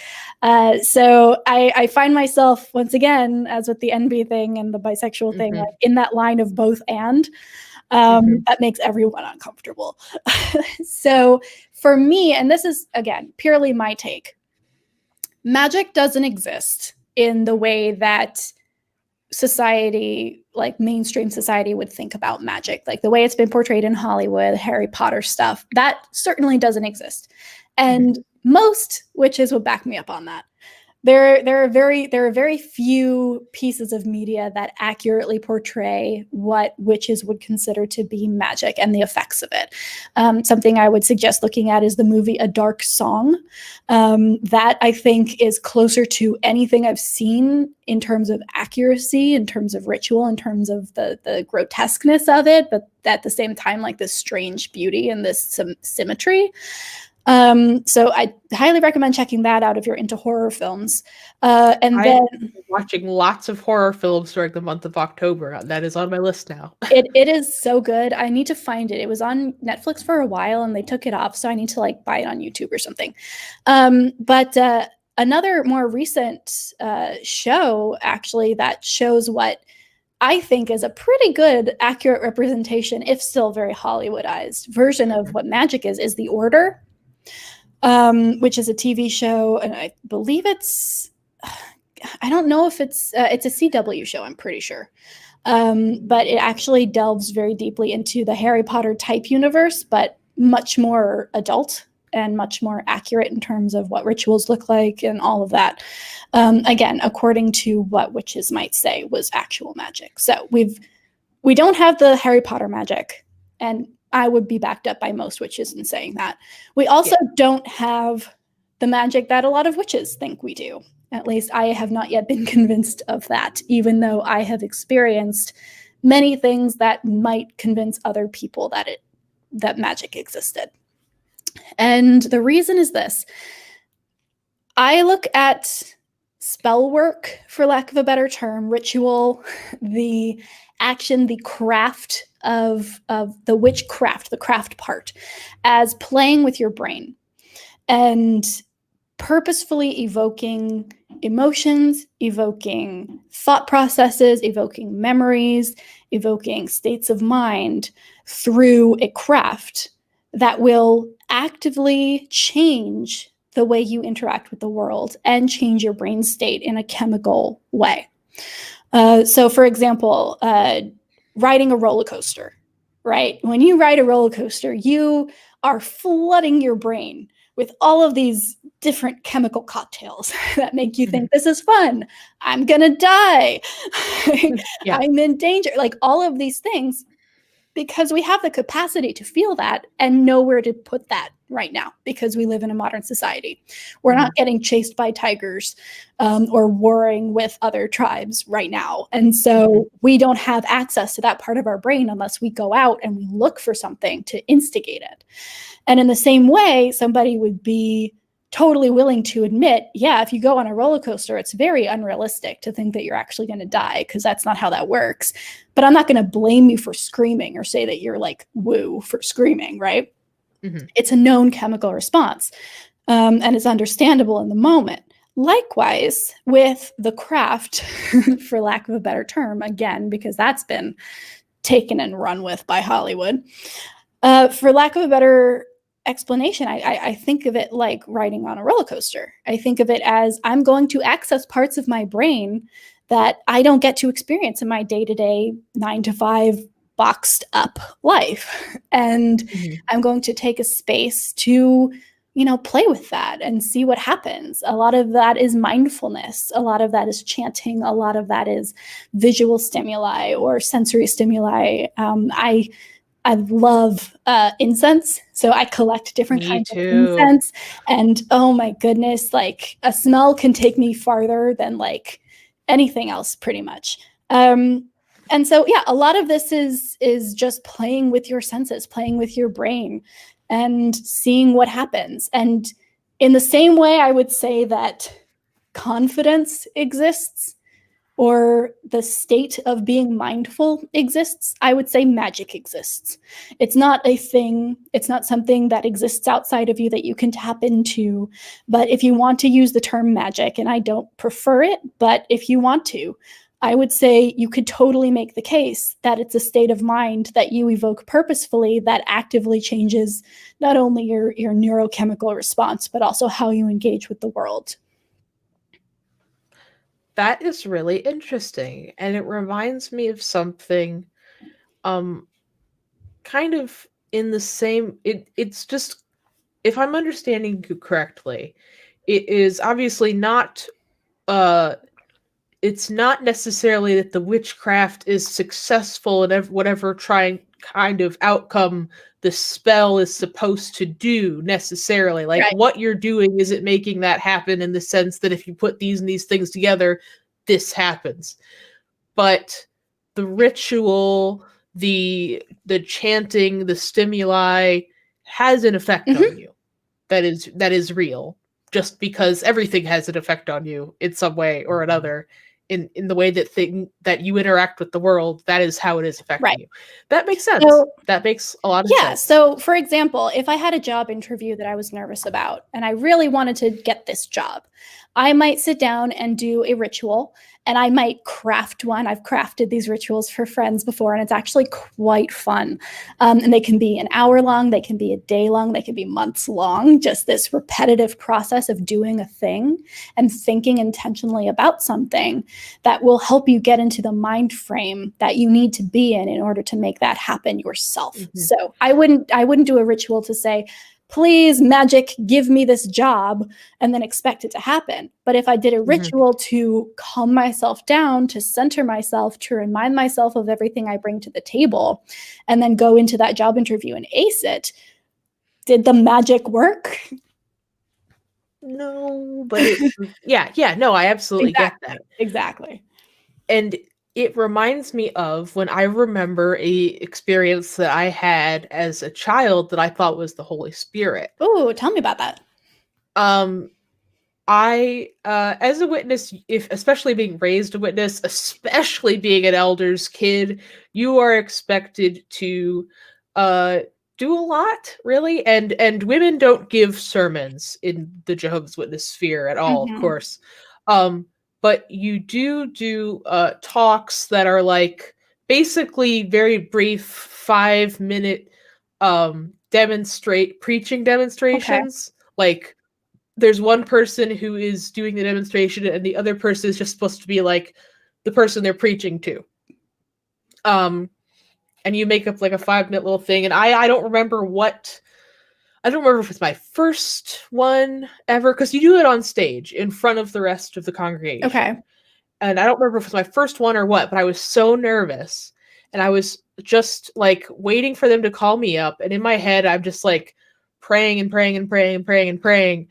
[SPEAKER 2] So I find myself, once again, as with the NB thing and the bisexual thing, like in that line of both and. That makes everyone uncomfortable. So for me, and this is, again, purely my take, magic doesn't exist in the way that society, like mainstream society, would think about magic. Like the way it's been portrayed in Hollywood, Harry Potter stuff, that certainly doesn't exist. And most witches will back me up on that. There are very few pieces of media that accurately portray what witches would consider to be magic and the effects of it. Something I would suggest looking at is the movie A Dark Song. That I think is closer to anything I've seen in terms of accuracy, in terms of ritual, in terms of the grotesqueness of it, but at the same time, like this strange beauty and this symmetry. So I highly recommend checking that out if you're into horror films. And then
[SPEAKER 3] watching lots of horror films during the month of October. That is on my list now.
[SPEAKER 2] It is so good. I need to find it. It was on Netflix for a while and they took it off, so I need to like buy it on YouTube or something. But another more recent show actually that shows what I think is a pretty good, accurate representation, if still very Hollywoodized version of what magic is The Order. Which is a TV show, and I believe I don't know if it's a CW show, I'm pretty sure. But it actually delves very deeply into the Harry Potter type universe, but much more adult and much more accurate in terms of what rituals look like and all of that. Again, according to what witches might say was actual magic. So we don't have the Harry Potter magic, and I would be backed up by most witches in saying that. We also don't have the magic that a lot of witches think we do. At least I have not yet been convinced of that, even though I have experienced many things that might convince other people that magic existed. And the reason is this. I look at spell work, for lack of a better term, ritual, the action, the craft of the witchcraft, the craft part, as playing with your brain and purposefully evoking emotions, evoking thought processes, evoking memories, evoking states of mind through a craft that will actively change the way you interact with the world and change your brain state in a chemical way. So for example, riding a roller coaster, right? When you ride a roller coaster, you are flooding your brain with all of these different chemical cocktails that make you think this is fun. I'm gonna die.
[SPEAKER 3] Yeah.
[SPEAKER 2] I'm in danger. Like all of these things, because we have the capacity to feel that and know where to put that right now, because we live in a modern society. We're not getting chased by tigers or warring with other tribes right now. And so we don't have access to that part of our brain unless we go out and we look for something to instigate it. And in the same way, somebody would be totally willing to admit, yeah, if you go on a roller coaster, it's very unrealistic to think that you're actually going to die, because that's not how that works. But I'm not going to blame you for screaming or say that you're like woo for screaming, right? It's a known chemical response, and it's understandable in the moment. Likewise, with the craft, for lack of a better term, again, because that's been taken and run with by Hollywood. For lack of a better explanation, I think of it like riding on a roller coaster. I think of it as I'm going to access parts of my brain that I don't get to experience in my day-to-day 9-to-5 boxed up life. And I'm going to take a space to, play with that and see what happens. A lot of that is mindfulness. A lot of that is chanting. A lot of that is visual stimuli or sensory stimuli. I love incense, so I collect different kinds of incense. And oh my goodness, like a smell can take me farther than like anything else, pretty much. And so, yeah, a lot of this is just playing with your senses, playing with your brain, and seeing what happens. And in the same way, I would say that confidence exists, or the state of being mindful exists, I would say magic exists. It's not a thing. It's not something that exists outside of you that you can tap into. But if you want to use the term magic, and I don't prefer it, but if you want to, I would say you could totally make the case that it's a state of mind that you evoke purposefully that actively changes not only your neurochemical response, but also how you engage with the world.
[SPEAKER 3] That is really interesting, and it reminds me of something kind of in the same it's just, if I'm understanding you correctly, it is obviously not it's not necessarily that the witchcraft is successful in whatever kind of outcome the spell is supposed to do necessarily. Like what you're doing isn't making that happen in the sense that if you put these and these things together, this happens. But the ritual, the chanting, the stimuli has an effect on you. That is real. Just because everything has an effect on you in some way or another. In the way that you interact with the world, that is how it is affecting you. That makes sense. So, that makes a lot of sense.
[SPEAKER 2] Yeah. So, for example, if I had a job interview that I was nervous about and I really wanted to get this job, I might sit down and do a ritual, and I might craft one. I've crafted these rituals for friends before, and it's actually quite fun. And they can be an hour long, they can be a day long, they can be months long, just this repetitive process of doing a thing and thinking intentionally about something that will help you get into the mind frame that you need to be in order to make that happen yourself. So I wouldn't do a ritual to say, please, magic, give me this job, and then expect it to happen. But if I did a ritual to calm myself down, to center myself, to remind myself of everything I bring to the table, and then go into that job interview and ace it, did the magic work?
[SPEAKER 3] no, but yeah, no, I absolutely get that.
[SPEAKER 2] Exactly.
[SPEAKER 3] And it reminds me of when I remember a experience that I had as a child that I thought was the Holy Spirit.
[SPEAKER 2] Oh, tell me about that.
[SPEAKER 3] I as a witness, if especially being raised a witness, especially being an elder's kid, you are expected to do a lot, really. And women don't give sermons in the Jehovah's Witness sphere at all, of course. But you do talks that are like basically very brief 5-minute preaching demonstrations. Like there's one person who is doing the demonstration and the other person is just supposed to be like the person they're preaching to. And you make up like a 5-minute little thing. And I don't remember if it's my first one ever, because you do it on stage in front of the rest of the congregation.
[SPEAKER 2] Okay.
[SPEAKER 3] And I don't remember if it's my first one or what, but I was so nervous. And I was just like waiting for them to call me up. And in my head, I'm just like praying and praying and praying and praying and praying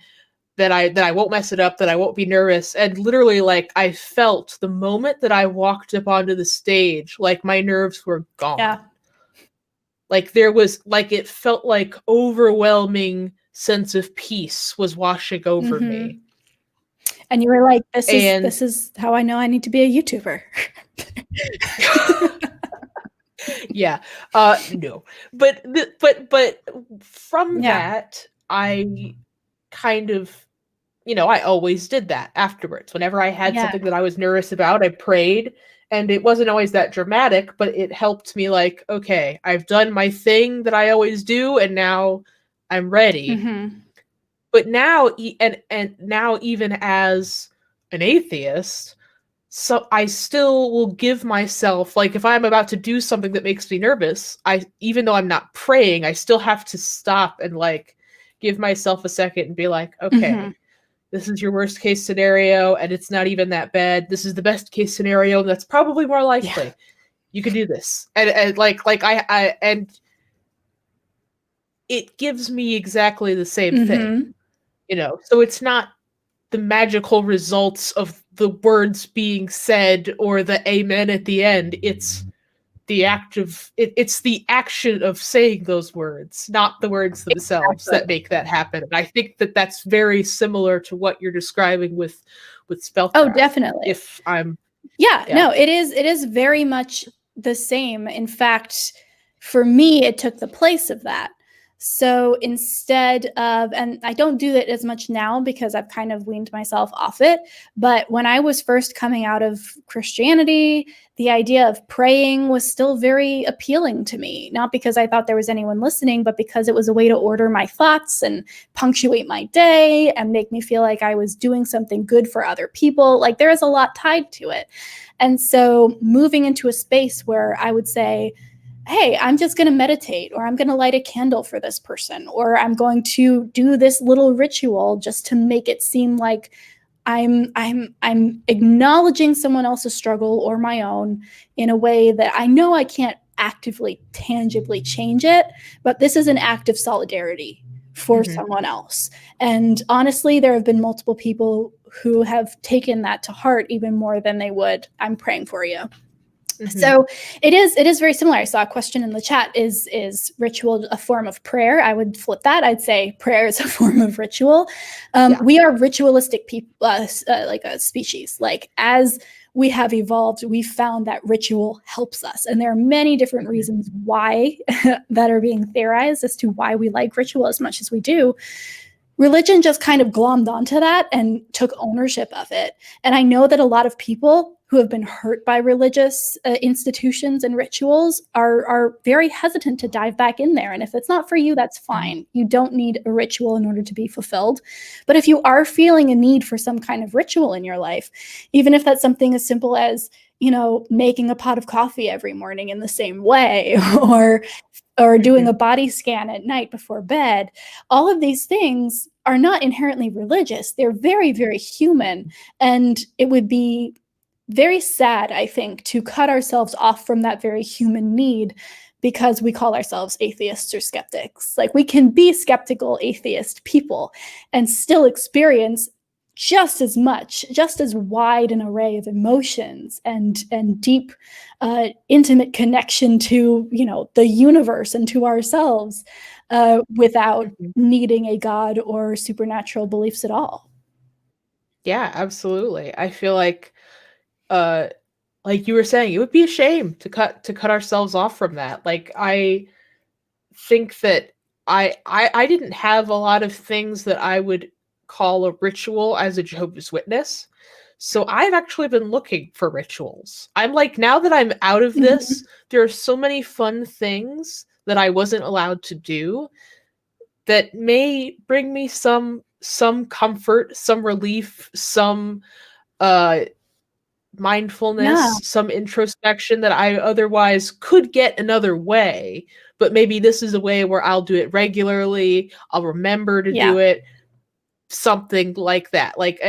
[SPEAKER 3] that I won't mess it up, that I won't be nervous. And literally, like, I felt the moment that I walked up onto the stage, like my nerves were gone.
[SPEAKER 2] Yeah.
[SPEAKER 3] Like there was, like, it felt like overwhelming sense of peace was washing over me.
[SPEAKER 2] And you were like, this is how I know I need to be a YouTuber.
[SPEAKER 3] Yeah. No. But from that, I kind of, I always did that afterwards. Whenever I had something that I was nervous about, I prayed. And it wasn't always that dramatic, but it helped me like, okay, I've done my thing that I always do, and now I'm ready. But now, and now even as an atheist, so I still will give myself, like, if I'm about to do something that makes me nervous, even though I'm not praying, I still have to stop and like give myself a second and be like, okay, this is your worst case scenario, and it's not even that bad. This is the best case scenario, and that's probably more likely. Yeah. You can do this, and like I it gives me exactly the same thing, So it's not the magical results of the words being said or the amen at the end. It's the it's the action of saying those words, not the words themselves, that make that happen. And I think that that's very similar to what you're describing with spellcraft.
[SPEAKER 2] Oh, definitely.
[SPEAKER 3] If I'm
[SPEAKER 2] no, it is very much the same. In fact, for me, it took the place of that. So instead of, and I don't do it as much now because I've kind of weaned myself off it, but when I was first coming out of Christianity, the idea of praying was still very appealing to me, not because I thought there was anyone listening, but because it was a way to order my thoughts and punctuate my day and make me feel like I was doing something good for other people. Like there is a lot tied to it. And so moving into a space where I would say, hey, I'm just going to meditate, or I'm going to light a candle for this person, or I'm going to do this little ritual just to make it seem like I'm acknowledging someone else's struggle or my own in a way that I know I can't actively, tangibly change it, but this is an act of solidarity for someone else. And honestly, there have been multiple people who have taken that to heart even more than they would, I'm praying for you. So it is very similar. I saw a question in the chat, is ritual a form of prayer? I would flip that. I'd say prayer is a form of ritual. We are ritualistic people, like a species. Like as we have evolved, we found that ritual helps us. And there are many different reasons why that are being theorized as to why we like ritual as much as we do. Religion just kind of glommed onto that and took ownership of it. And I know that a lot of people who have been hurt by religious institutions and rituals are very hesitant to dive back in there. And if it's not for you, that's fine. You don't need a ritual in order to be fulfilled. But if you are feeling a need for some kind of ritual in your life, even if that's something as simple as, making a pot of coffee every morning in the same way, or doing a body scan at night before bed, all of these things are not inherently religious. They're very, very human. And it would be very sad, I think, to cut ourselves off from that very human need because we call ourselves atheists or skeptics. Like, we can be skeptical atheist people and still experience just as much, just as wide an array of emotions and deep, intimate connection to, you know, the universe and to ourselves, without needing a god or supernatural beliefs at all.
[SPEAKER 3] Yeah, absolutely. I feel like you were saying, it would be a shame to cut ourselves off from that. Like, I think that I didn't have a lot of things that I would call a ritual as a Jehovah's Witness. So I've actually been looking for rituals. I'm like, now that I'm out of this, there are so many fun things that I wasn't allowed to do that may bring me some comfort, some relief, some mindfulness, some introspection that I otherwise could get another way. But maybe this is a way where I'll do it regularly. I'll remember to do it. Something like that. Like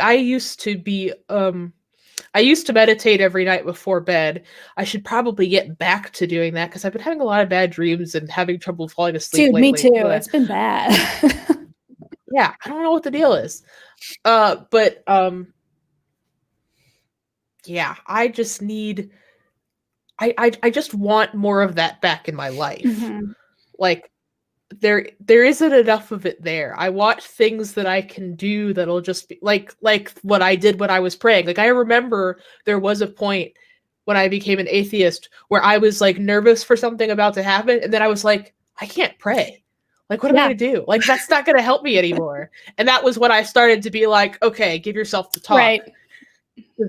[SPEAKER 3] I used to be I used to meditate every night before bed. I should probably get back to doing that because I've been having a lot of bad dreams and having trouble falling asleep lately.
[SPEAKER 2] Me too. It's been bad.
[SPEAKER 3] Yeah, I don't know what the deal is. But yeah, I just need I just want more of that back in my life. Like, there isn't enough of it there. I want things that I can do that'll just be like what I did when I was praying. Like, I remember there was a point when I became an atheist where I was like nervous for something about to happen, and then I was like, I can't pray. Like, what am I gonna do? Like, that's not gonna help me anymore. And that was when I started to be like, okay, give yourself the talk.
[SPEAKER 2] Right.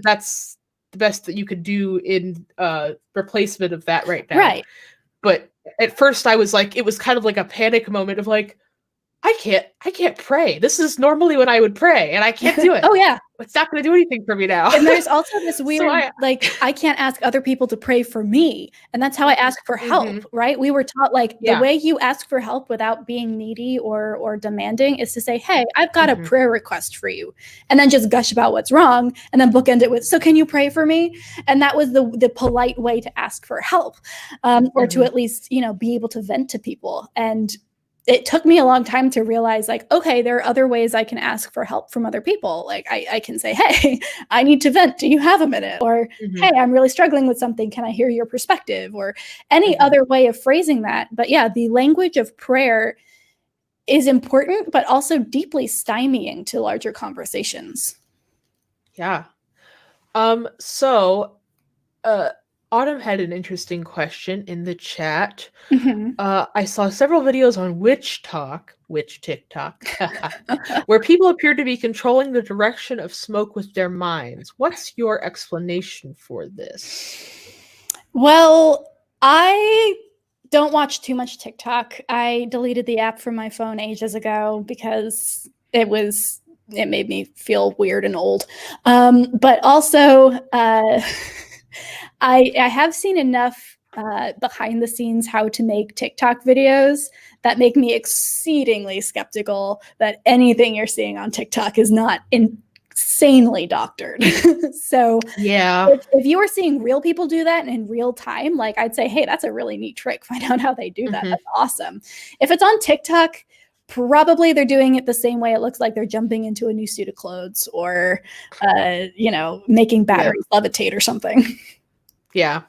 [SPEAKER 3] That's the best that you could do in replacement of that right now.
[SPEAKER 2] Right.
[SPEAKER 3] But at first I was like, it was kind of like a panic moment of like, I can't pray. This is normally when I would pray, and I can't do it.
[SPEAKER 2] Oh yeah.
[SPEAKER 3] It's not going to do anything for me now.
[SPEAKER 2] And there's also this weird, I can't ask other people to pray for me. And that's how I ask for help, right? We were taught, like, the way you ask for help without being needy or demanding is to say, hey, I've got a prayer request for you. And then just gush about what's wrong, and then bookend it with, so can you pray for me? And that was the polite way to ask for help, or to at least, you know, be able to vent to people. And it took me a long time to realize, like, okay, there are other ways I can ask for help from other people. Like, I can say, hey, I need to vent. Do you have a minute? Or, hey, I'm really struggling with something. Can I hear your perspective? Or any other way of phrasing that. But yeah, the language of prayer is important, but also deeply stymieing to larger conversations.
[SPEAKER 3] Yeah. Autumn had an interesting question in the chat. I saw several videos on witch TikTok, where people appear to be controlling the direction of smoke with their minds. What's your explanation for this?
[SPEAKER 2] Well, I don't watch too much TikTok. I deleted the app from my phone ages ago because it made me feel weird and old. But also, I have seen enough behind the scenes how to make TikTok videos that make me exceedingly skeptical that anything you're seeing on TikTok is not insanely doctored. So
[SPEAKER 3] yeah,
[SPEAKER 2] if you are seeing real people do that in real time, like, I'd say, hey, that's a really neat trick. Find out how they do that. That's awesome. If it's on TikTok, probably they're doing it the same way. It looks like they're jumping into a new suit of clothes, or making batteries levitate or something.
[SPEAKER 3] Yeah,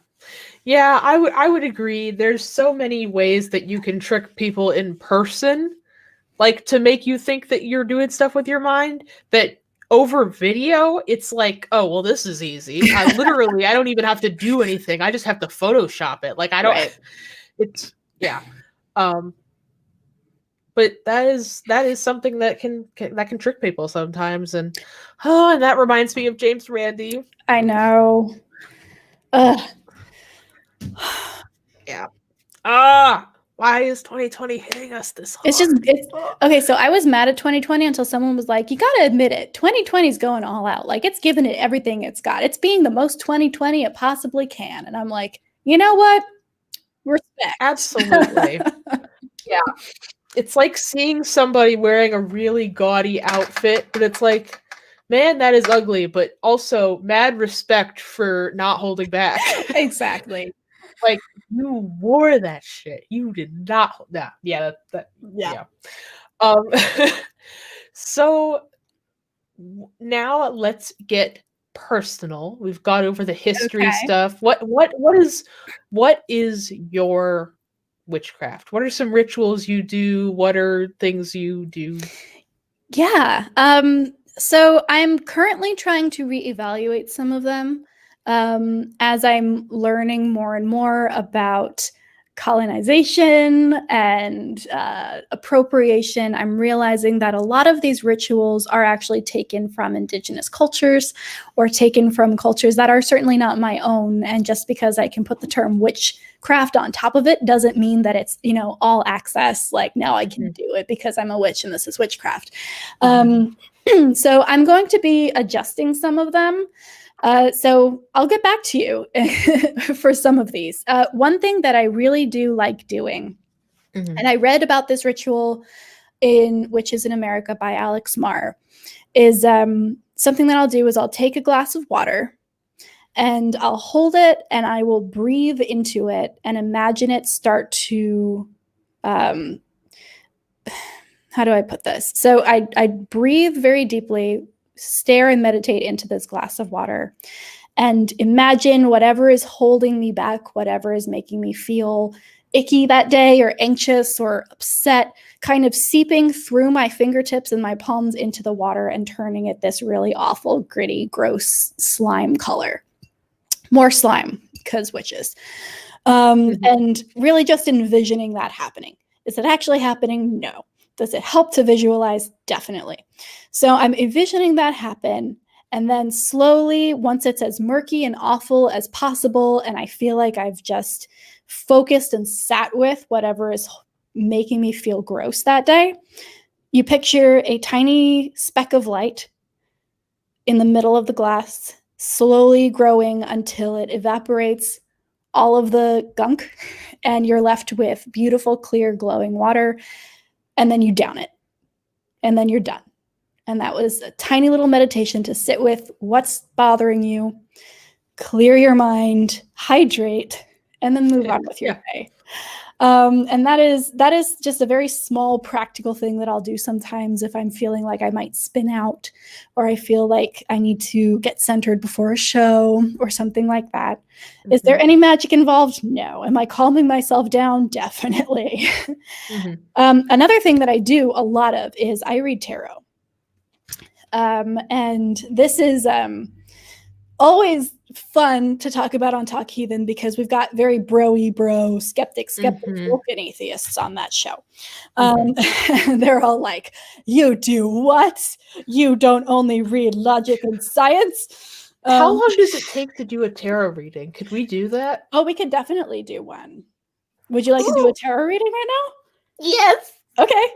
[SPEAKER 3] I would agree. There's so many ways that you can trick people in person, like, to make you think that you're doing stuff with your mind, that over video, it's like, oh, well, this is easy. I don't even have to do anything. I just have to Photoshop it. Like, I don't, it's, yeah. But that is something that can trick people sometimes. And that reminds me of James Randi.
[SPEAKER 2] I know.
[SPEAKER 3] Yeah. Why is 2020 hitting us this hard?
[SPEAKER 2] It's okay. So I was mad at 2020 until someone was like, you got to admit it. 2020 is going all out. Like, it's giving it everything it's got. It's being the most 2020 it possibly can. And I'm like, you know what? Respect.
[SPEAKER 3] Absolutely. Yeah. It's like seeing somebody wearing a really gaudy outfit, but it's like, man, that is ugly, but also mad respect for not holding back.
[SPEAKER 2] Exactly.
[SPEAKER 3] Like, you wore that shit. You did not. Nah, yeah, yeah. So now let's get personal. We've gone over the history
[SPEAKER 2] Okay.
[SPEAKER 3] stuff. What is your witchcraft? What are some rituals you do? What are things you do?
[SPEAKER 2] Yeah. So I'm currently trying to reevaluate some of them as I'm learning more and more about colonization and appropriation. I'm realizing that a lot of these rituals are actually taken from indigenous cultures or taken from cultures that are certainly not my own. And just because I can put the term witchcraft on top of it doesn't mean that it's, all access. Like, now I can do it because I'm a witch and this is witchcraft. So I'm going to be adjusting some of them. So I'll get back to you for some of these. One thing that I really do like doing, and I read about this ritual in Witches in America by Alex Marr, is something that I'll do is I'll take a glass of water and I'll hold it and I will breathe into it and imagine it start to, how do I put this? So I breathe very deeply, stare and meditate into this glass of water and imagine whatever is holding me back, whatever is making me feel icky that day or anxious or upset, kind of seeping through my fingertips and my palms into the water and turning it this really awful, gritty, gross slime color. More slime, because witches. And really just envisioning that happening. Is it actually happening? No. Does it help to visualize? Definitely. So I'm envisioning that happen. And then slowly, once it's as murky and awful as possible, and I feel like I've just focused and sat with whatever is making me feel gross that day, you picture a tiny speck of light in the middle of the glass, slowly growing until it evaporates all of the gunk, and you're left with beautiful, clear, glowing water. And then you down it, and then you're done. And that was a tiny little meditation to sit with what's bothering you, clear your mind, hydrate, and then move on with your day. And that is just a very small practical thing that I'll do sometimes if I'm feeling like I might spin out, or I feel like I need to get centered before a show or something like that. Is there any magic involved? No. Am I calming myself down? Definitely. Another thing that I do a lot of is I read tarot. And this is always fun to talk about on Talk Heathen because we've got very bro, skeptics, broken atheists on that show. They're all like, you do what? You don't only read logic and science?
[SPEAKER 3] How long does it take to do a tarot reading? Could we do that?
[SPEAKER 2] Oh, we could definitely do one. Would you like to do a tarot reading right now?
[SPEAKER 1] Yes.
[SPEAKER 2] Okay.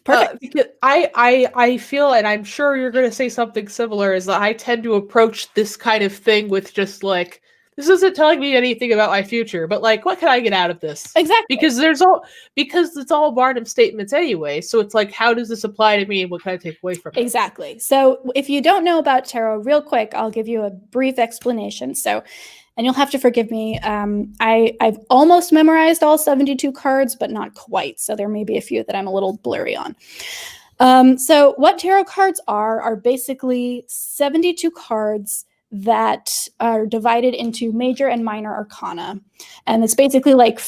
[SPEAKER 2] Perfect.
[SPEAKER 3] Because I feel, and I'm sure you're going to say something similar, is that I tend to approach this kind of thing with just like, this isn't telling me anything about my future, but like, what can I get out of this?
[SPEAKER 2] Exactly.
[SPEAKER 3] Because it's all Barnum statements anyway. So it's like, how does this apply to me? And what can I take away from it?
[SPEAKER 2] Exactly. So if you don't know about tarot, real quick, I'll give you a brief explanation. And you'll have to forgive me. I've almost memorized all 72 cards, but not quite. So there may be a few that I'm a little blurry on. So what tarot cards are basically 72 cards that are divided into major and minor arcana. And it's basically like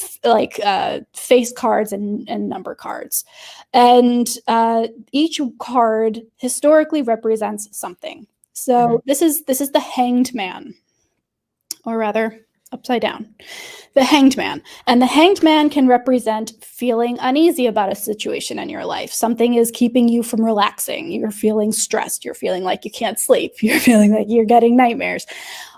[SPEAKER 2] face cards and number cards. And each card historically represents something. So this is the Hanged Man. Or rather, upside down, the Hanged Man. And the Hanged Man can represent feeling uneasy about a situation in your life. Something is keeping you from relaxing. You're feeling stressed. You're feeling like you can't sleep. You're feeling like you're getting nightmares.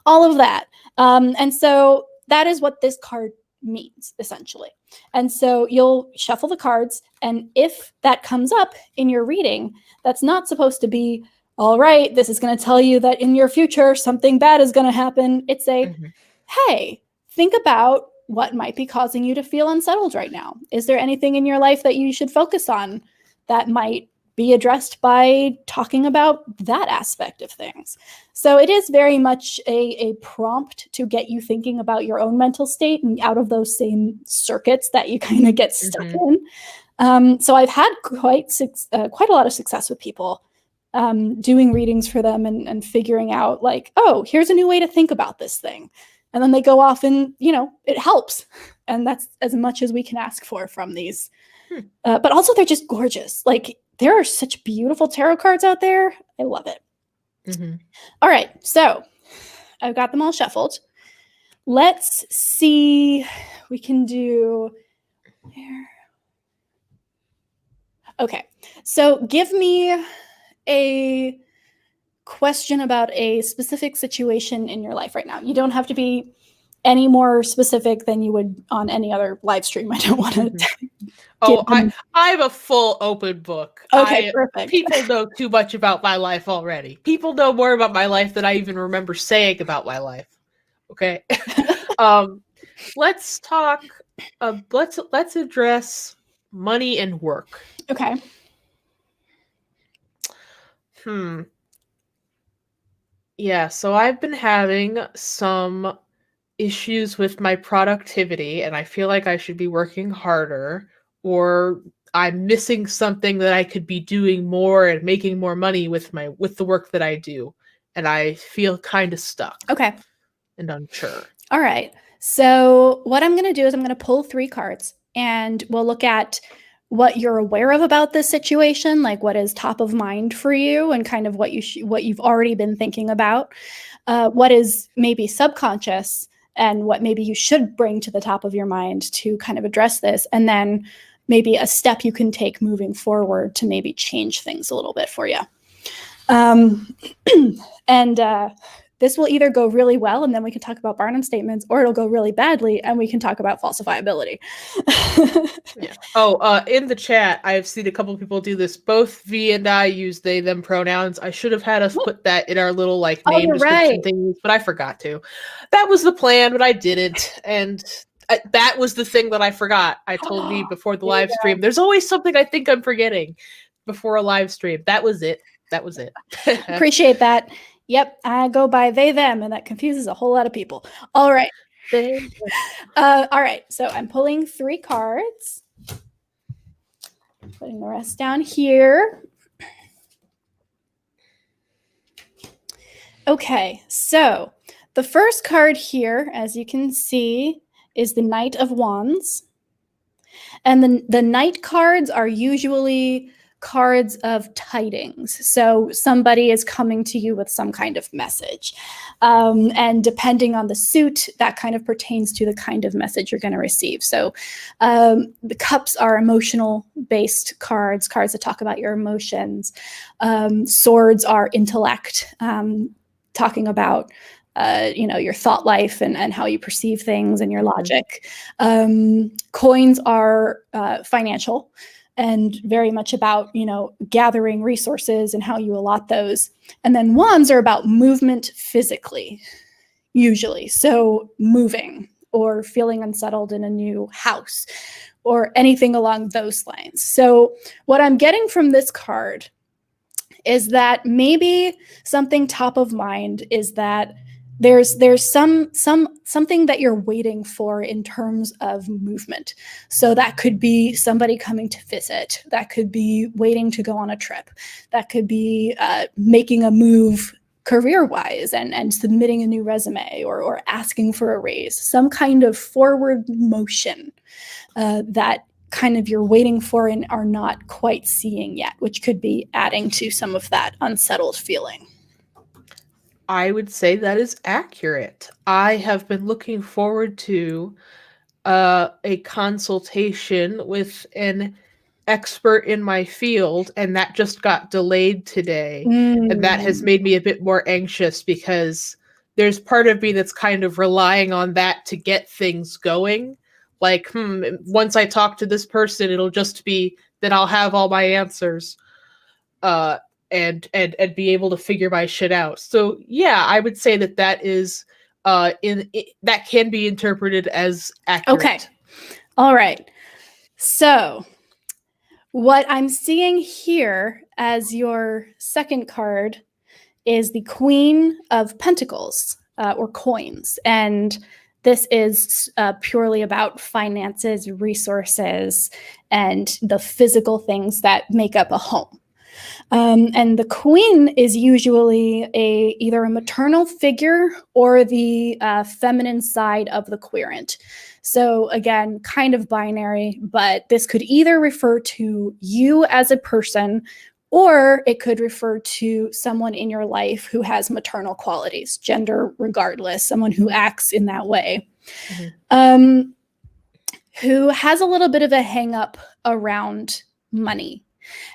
[SPEAKER 2] All of that. And so that is what this card means, essentially. And so you'll shuffle the cards. And if that comes up in your reading, that's not supposed to be, all right, this is going to tell you that in your future, something bad is going to happen. It's hey, think about what might be causing you to feel unsettled right now. Is there anything in your life that you should focus on that might be addressed by talking about that aspect of things. So it is very much a prompt to get you thinking about your own mental state and out of those same circuits that you kind of get stuck in. So I've had quite a lot of success with people doing readings for them and figuring out like, oh, here's a new way to think about this thing. And then they go off and, it helps. And that's as much as we can ask for from these. But also they're just gorgeous. Like there are such beautiful tarot cards out there. I love it. All right. So I've got them all shuffled. Let's see. We can do here. Okay. So give me a question about a specific situation in your life right now. You don't have to be any more specific than you would on any other live stream. I don't want to.
[SPEAKER 3] I have a full open book.
[SPEAKER 2] Okay, perfect.
[SPEAKER 3] People know too much about my life already. People know more about my life than I even remember saying about my life. Okay. Let's talk. Let's address money and work.
[SPEAKER 2] Okay.
[SPEAKER 3] Yeah, so I've been having some issues with my productivity, and I feel like I should be working harder, or I'm missing something that I could be doing more and making more money with the work that I do, and I feel kind of stuck.
[SPEAKER 2] Okay.
[SPEAKER 3] And unsure.
[SPEAKER 2] All right. So what I'm going to do is I'm going to pull 3 cards, and we'll look at what you're aware of about this situation, like what is top of mind for you and kind of what you've already been thinking about, what is maybe subconscious and what maybe you should bring to the top of your mind to kind of address this. And then maybe a step you can take moving forward to maybe change things a little bit for you. This will either go really well and then we can talk about Barnum statements, or it'll go really badly and we can talk about falsifiability.
[SPEAKER 3] Yeah. Oh, in the chat, I've seen a couple of people do this. Both Vi and I use they, them pronouns. I should have had us put that in our little name description thing, but I forgot to. That was the plan, but I didn't. And that was the thing that I forgot. I told Vi before the live stream. There's always something I think I'm forgetting before a live stream. That was it.
[SPEAKER 2] Appreciate that. Yep, I go by they, them, and that confuses a whole lot of people. All right. All right, so I'm pulling 3 cards. Putting the rest down here. Okay, so the first card here, as you can see, is the Knight of Wands. And the Knight cards are usually cards of tidings. So somebody is coming to you with some kind of message. And depending on the suit, that kind of pertains to the kind of message you're going to receive. So the cups are emotional-based cards that talk about your emotions. Swords are intellect, talking about your thought life and how you perceive things and your logic. Coins are financial, and very much about, gathering resources and how you allot those. And then wands are about movement physically, usually. So moving or feeling unsettled in a new house or anything along those lines. So what I'm getting from this card is that maybe something top of mind is that there's something that you're waiting for in terms of movement. So that could be somebody coming to visit. That could be waiting to go on a trip. That could be making a move career-wise and submitting a new resume or asking for a raise. Some kind of forward motion that kind of you're waiting for and are not quite seeing yet, which could be adding to some of that unsettled feeling.
[SPEAKER 3] I would say that is accurate. I have been looking forward to a consultation with an expert in my field, and that just got delayed today. And that has made me a bit more anxious because there's part of me that's kind of relying on that to get things going. Like, once I talk to this person, it'll just be that I'll have all my answers. And be able to figure my shit out. So yeah, I would say that is that can be interpreted as accurate.
[SPEAKER 2] Okay. All right. So What I'm seeing here as your second card is the Queen of Pentacles, or coins. And this is purely about finances, resources, and the physical things that make up a home. And the queen is usually either a maternal figure or the feminine side of the querent. So again, kind of binary, but this could either refer to you as a person, or it could refer to someone in your life who has maternal qualities, gender regardless, someone who acts in that way. Who has a little bit of a hang up around money,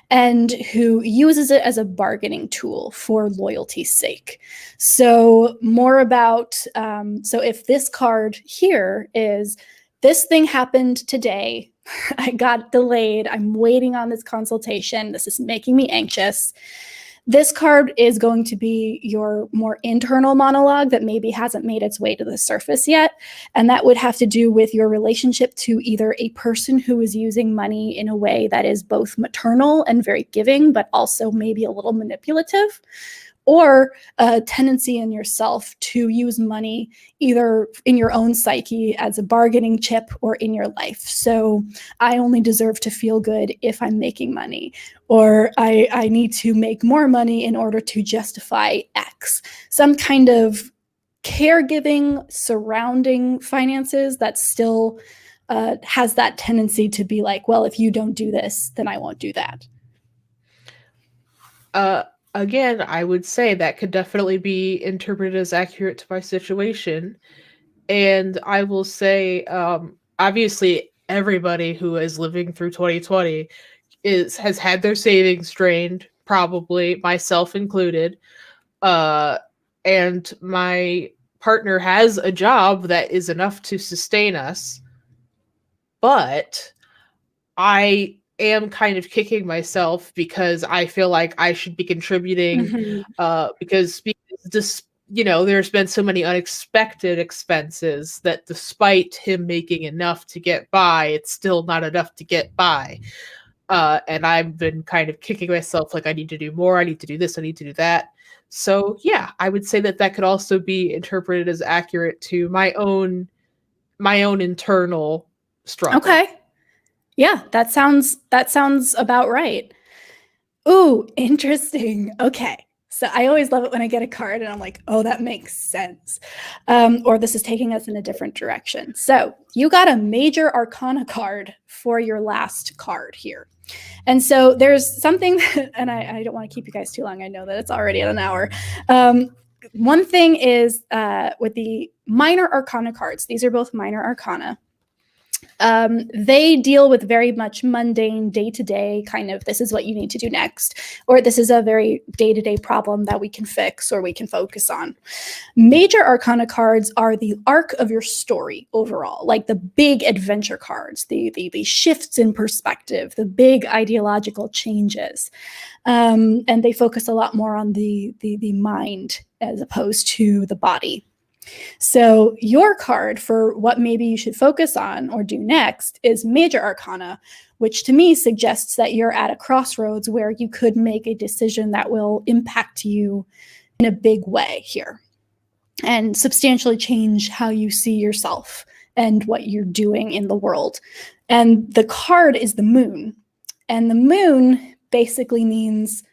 [SPEAKER 2] and who uses it as a bargaining tool for loyalty's sake. So more about, so if this card here is, this thing happened today, I got delayed, I'm waiting on this consultation, this is making me anxious. This card is going to be your more internal monologue that maybe hasn't made its way to the surface yet. And that would have to do with your relationship to either a person who is using money in a way that is both maternal and very giving, but also maybe a little manipulative, or a tendency in yourself to use money either in your own psyche as a bargaining chip or in your life. So I only deserve to feel good if I'm making money, or I need to make more money in order to justify X. Some kind of caregiving surrounding finances that still has that tendency to be like, well, if you don't do this, then I won't do that.
[SPEAKER 3] Again, I would say that could definitely be interpreted as accurate to my situation. And I will say, obviously, everybody who is living through 2020 has had their savings drained, probably myself included. And my partner has a job that is enough to sustain us. But I am kind of kicking myself because I feel like I should be contributing, because this, there's been so many unexpected expenses that despite him making enough to get by, it's still not enough to get by. And I've been kind of kicking myself like I need to do more, I need to do this, I need to do that. So yeah, I would say that could also be interpreted as accurate to my own internal struggle.
[SPEAKER 2] Okay. Yeah, that sounds about right. Ooh, interesting. Okay. So I always love it when I get a card and I'm like, oh, that makes sense. Or this is taking us in a different direction. So you got a major arcana card for your last card here. And so there's something that, and I don't want to keep you guys too long. I know that it's already at an hour. One thing is with the minor arcana cards, these are both minor arcana. They deal with very much mundane, day-to-day kind of, this is what you need to do next, or this is a very day-to-day problem that we can fix or we can focus on. Major arcana cards are the arc of your story overall, like the big adventure cards, the shifts in perspective, the big ideological changes. And they focus a lot more on the mind as opposed to the body. So your card for what maybe you should focus on or do next is Major Arcana, which to me suggests that you're at a crossroads where you could make a decision that will impact you in a big way here and substantially change how you see yourself and what you're doing in the world. And the card is the moon. And the moon basically means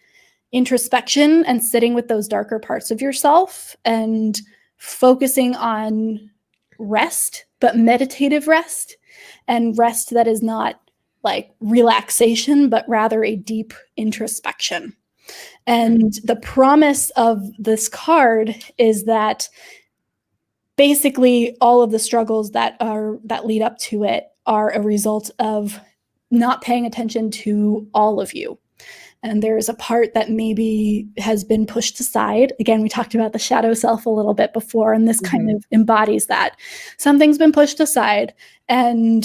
[SPEAKER 2] introspection and sitting with those darker parts of yourself and focusing on rest, but meditative rest, and rest that is not like relaxation, but rather a deep introspection. And the promise of this card is that basically all of the struggles that lead up to it are a result of not paying attention to all of you. And there's a part that maybe has been pushed aside. Again, we talked about the shadow self a little bit before, and this kind of embodies that. Something's been pushed aside, and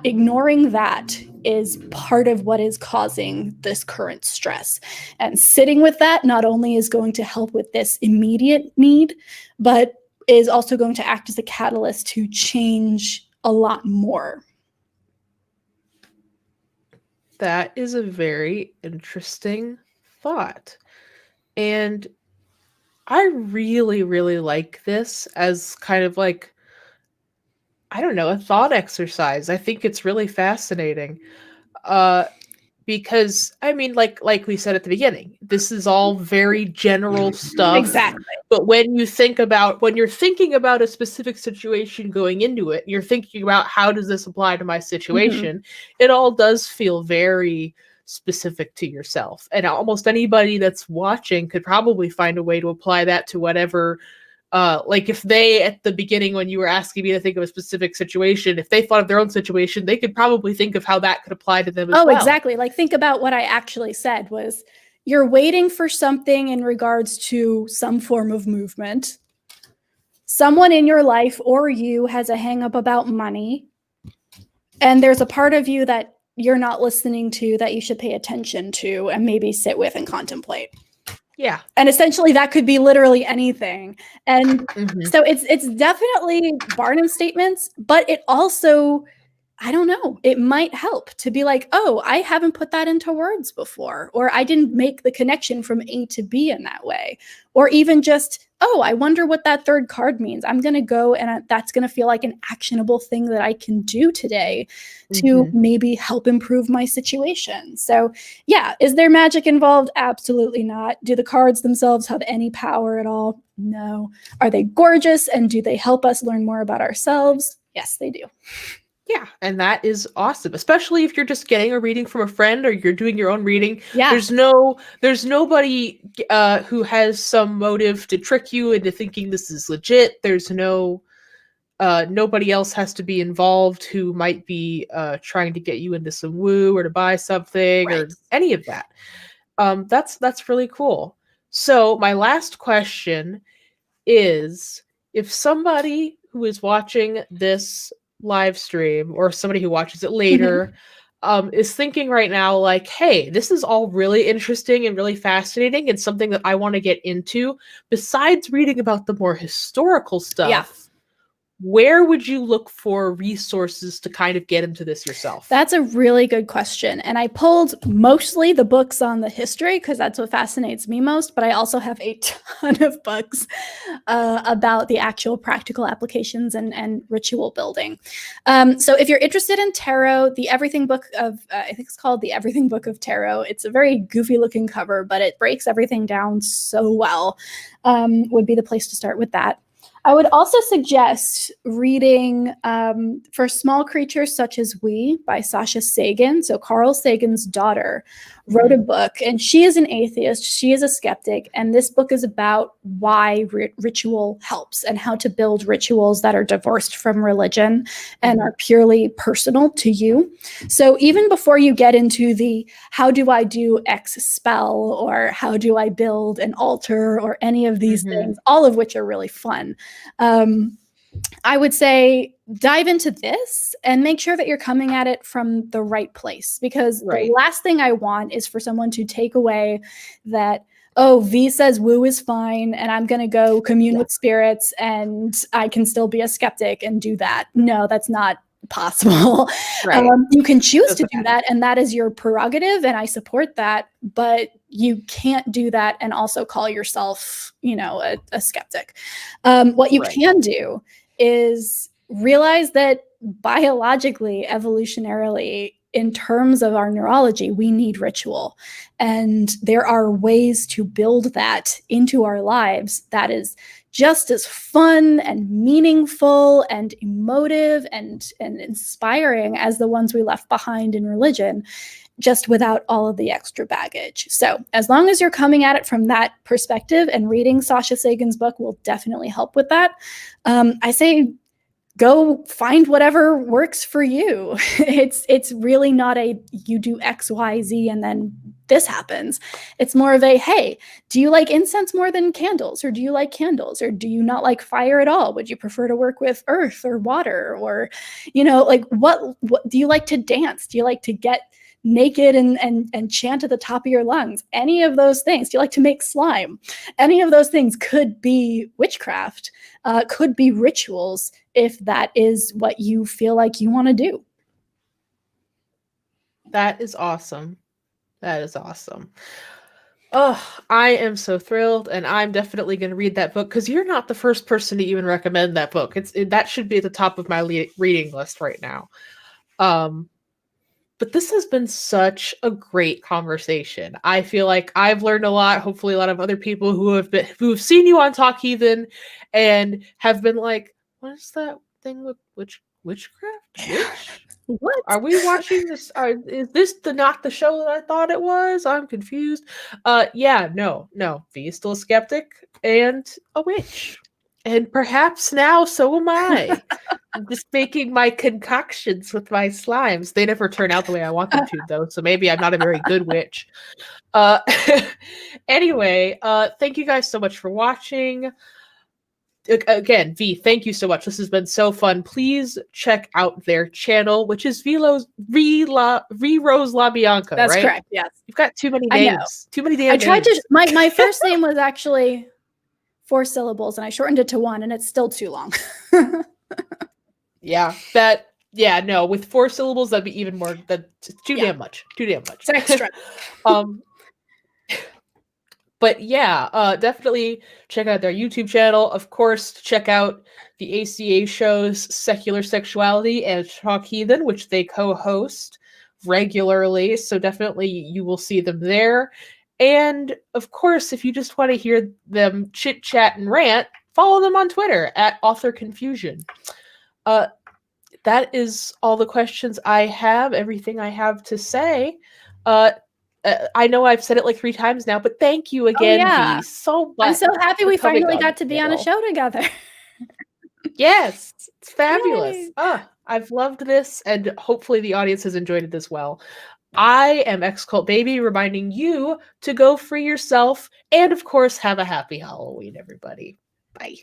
[SPEAKER 2] ignoring that is part of what is causing this current stress. And sitting with that not only is going to help with this immediate need, but is also going to act as a catalyst to change a lot more.
[SPEAKER 3] That is a very interesting thought. And I really, really like this as kind of like, I don't know, a thought exercise. I think it's really fascinating. Uh, because I mean, like we said at the beginning, this is all very general stuff.
[SPEAKER 2] Exactly.
[SPEAKER 3] But when you're thinking about a specific situation going into it, you're thinking about how does this apply to my situation, it all does feel very specific to yourself. And almost anybody that's watching could probably find a way to apply that to whatever like if they at the beginning when you were asking me to think of a specific situation, if they thought of their own situation, they could probably think of how that could apply to them as well.
[SPEAKER 2] Oh, exactly. Like think about what I actually said was you're waiting for something in regards to some form of movement. Someone in your life or you has a hang up about money. And there's a part of you that you're not listening to that you should pay attention to and maybe sit with and contemplate.
[SPEAKER 3] Yeah.
[SPEAKER 2] And essentially that could be literally anything. And so it's definitely Barnum statements, but it also, I don't know, it might help to be like, oh, I haven't put that into words before, or I didn't make the connection from A to B in that way. Or even just, oh, I wonder what that third card means. I'm going to go and that's going to feel like an actionable thing that I can do today to maybe help improve my situation. So yeah, is there magic involved? Absolutely not. Do the cards themselves have any power at all? No. Are they gorgeous? And do they help us learn more about ourselves? Yes, they do.
[SPEAKER 3] Yeah, and that is awesome, especially if you're just getting a reading from a friend or you're doing your own reading.
[SPEAKER 2] Yeah.
[SPEAKER 3] There's nobody who has some motive to trick you into thinking this is legit. There's nobody else has to be involved who might be trying to get you into some woo or to buy something or any of that. That's really cool. So my last question is, if somebody who is watching this live stream or somebody who watches it later is thinking right now like, hey, this is all really interesting and really fascinating and something that I want to get into, besides reading about the more historical stuff, where would you look for resources to kind of get into this yourself?
[SPEAKER 2] That's a really good question. And I pulled mostly the books on the history because that's what fascinates me most. But I also have a ton of books about the actual practical applications and ritual building. So if you're interested in tarot, the Everything Book of, I think it's called the Everything Book of Tarot. It's a very goofy looking cover, but it breaks everything down so well. Would be the place to start with that. I would also suggest reading For Small Creatures Such as We by Sasha Sagan. So Carl Sagan's daughter wrote a book, and she is an atheist. She is a skeptic. And this book is about why ritual helps and how to build rituals that are divorced from religion and are purely personal to you. So even before you get into the how do I do X spell or how do I build an altar or any of these things, all of which are really fun, I would say dive into this and make sure that you're coming at it from the right place, because the last thing I want is for someone to take away that, oh, V says woo is fine and I'm going to go commune with spirits and I can still be a skeptic and do that. No, that's not possible. You can choose to do that, and that is your prerogative, and I support that, but you can't do that and also call yourself, a skeptic. What you can do is realize that biologically, evolutionarily, in terms of our neurology, we need ritual. And there are ways to build that into our lives that is just as fun and meaningful and emotive and inspiring as the ones we left behind in religion, just without all of the extra baggage. So as long as you're coming at it from that perspective, and reading Sasha Sagan's book will definitely help with that, I say go find whatever works for you. It's really not a you do X, Y, Z, and then this happens. It's more of a, hey, do you like incense more than candles? Or do you like candles? Or do you not like fire at all? Would you prefer to work with earth or water? Or, like what do you like to dance? Do you like to get naked and chant at the top of your lungs? Any of those things. Do you like to make slime? Any of those things could be witchcraft, could be rituals, if that is what you feel like you want to do.
[SPEAKER 3] That is awesome. That is awesome. Oh, I am so thrilled, and I'm definitely going to read that book because you're not the first person to even recommend that book. That should be at the top of my reading list right now. But this has been such a great conversation. I feel like I've learned a lot. Hopefully, a lot of other people who've seen you on Talk Heathen and have been like, "What is that thing with witchcraft? Witch?
[SPEAKER 2] What?
[SPEAKER 3] Are we watching this? Is this not the show that I thought it was? I'm confused." Yeah, no. V is still a skeptic and a witch. And perhaps now so am I. I'm just making my concoctions with my slimes. They never turn out the way I want them to, though, so maybe I'm not a very good witch. Anyway, thank you guys so much for watching. Again, V, thank you so much. This has been so fun. Please check out their channel, which is Vi La Bianca.
[SPEAKER 2] That's
[SPEAKER 3] right?
[SPEAKER 2] correct. Yes,
[SPEAKER 3] you've got too many names. Too many damn
[SPEAKER 2] I tried
[SPEAKER 3] names.
[SPEAKER 2] to. My first name was actually 4 syllables, and I shortened it to 1, and it's still too long.
[SPEAKER 3] No, with 4 syllables, that'd be even more. That's too damn much. Too damn much.
[SPEAKER 2] It's extra.
[SPEAKER 3] But yeah, definitely check out their YouTube channel. Of course, check out the ACA shows Secular Sexuality and Talk Heathen, which they co-host regularly. So definitely you will see them there. And of course, if you just want to hear them chit chat and rant, follow them on Twitter at Author Confusion. That is all the questions I have, everything I have to say. I know I've said it like 3 times now, but thank you again, V, so much.
[SPEAKER 2] I'm so happy we finally got to be on a show together.
[SPEAKER 3] Yes, it's fabulous. I've loved this, and hopefully the audience has enjoyed it as well. I am X-Cult Baby, reminding you to go free yourself, and of course, have a happy Halloween, everybody. Bye.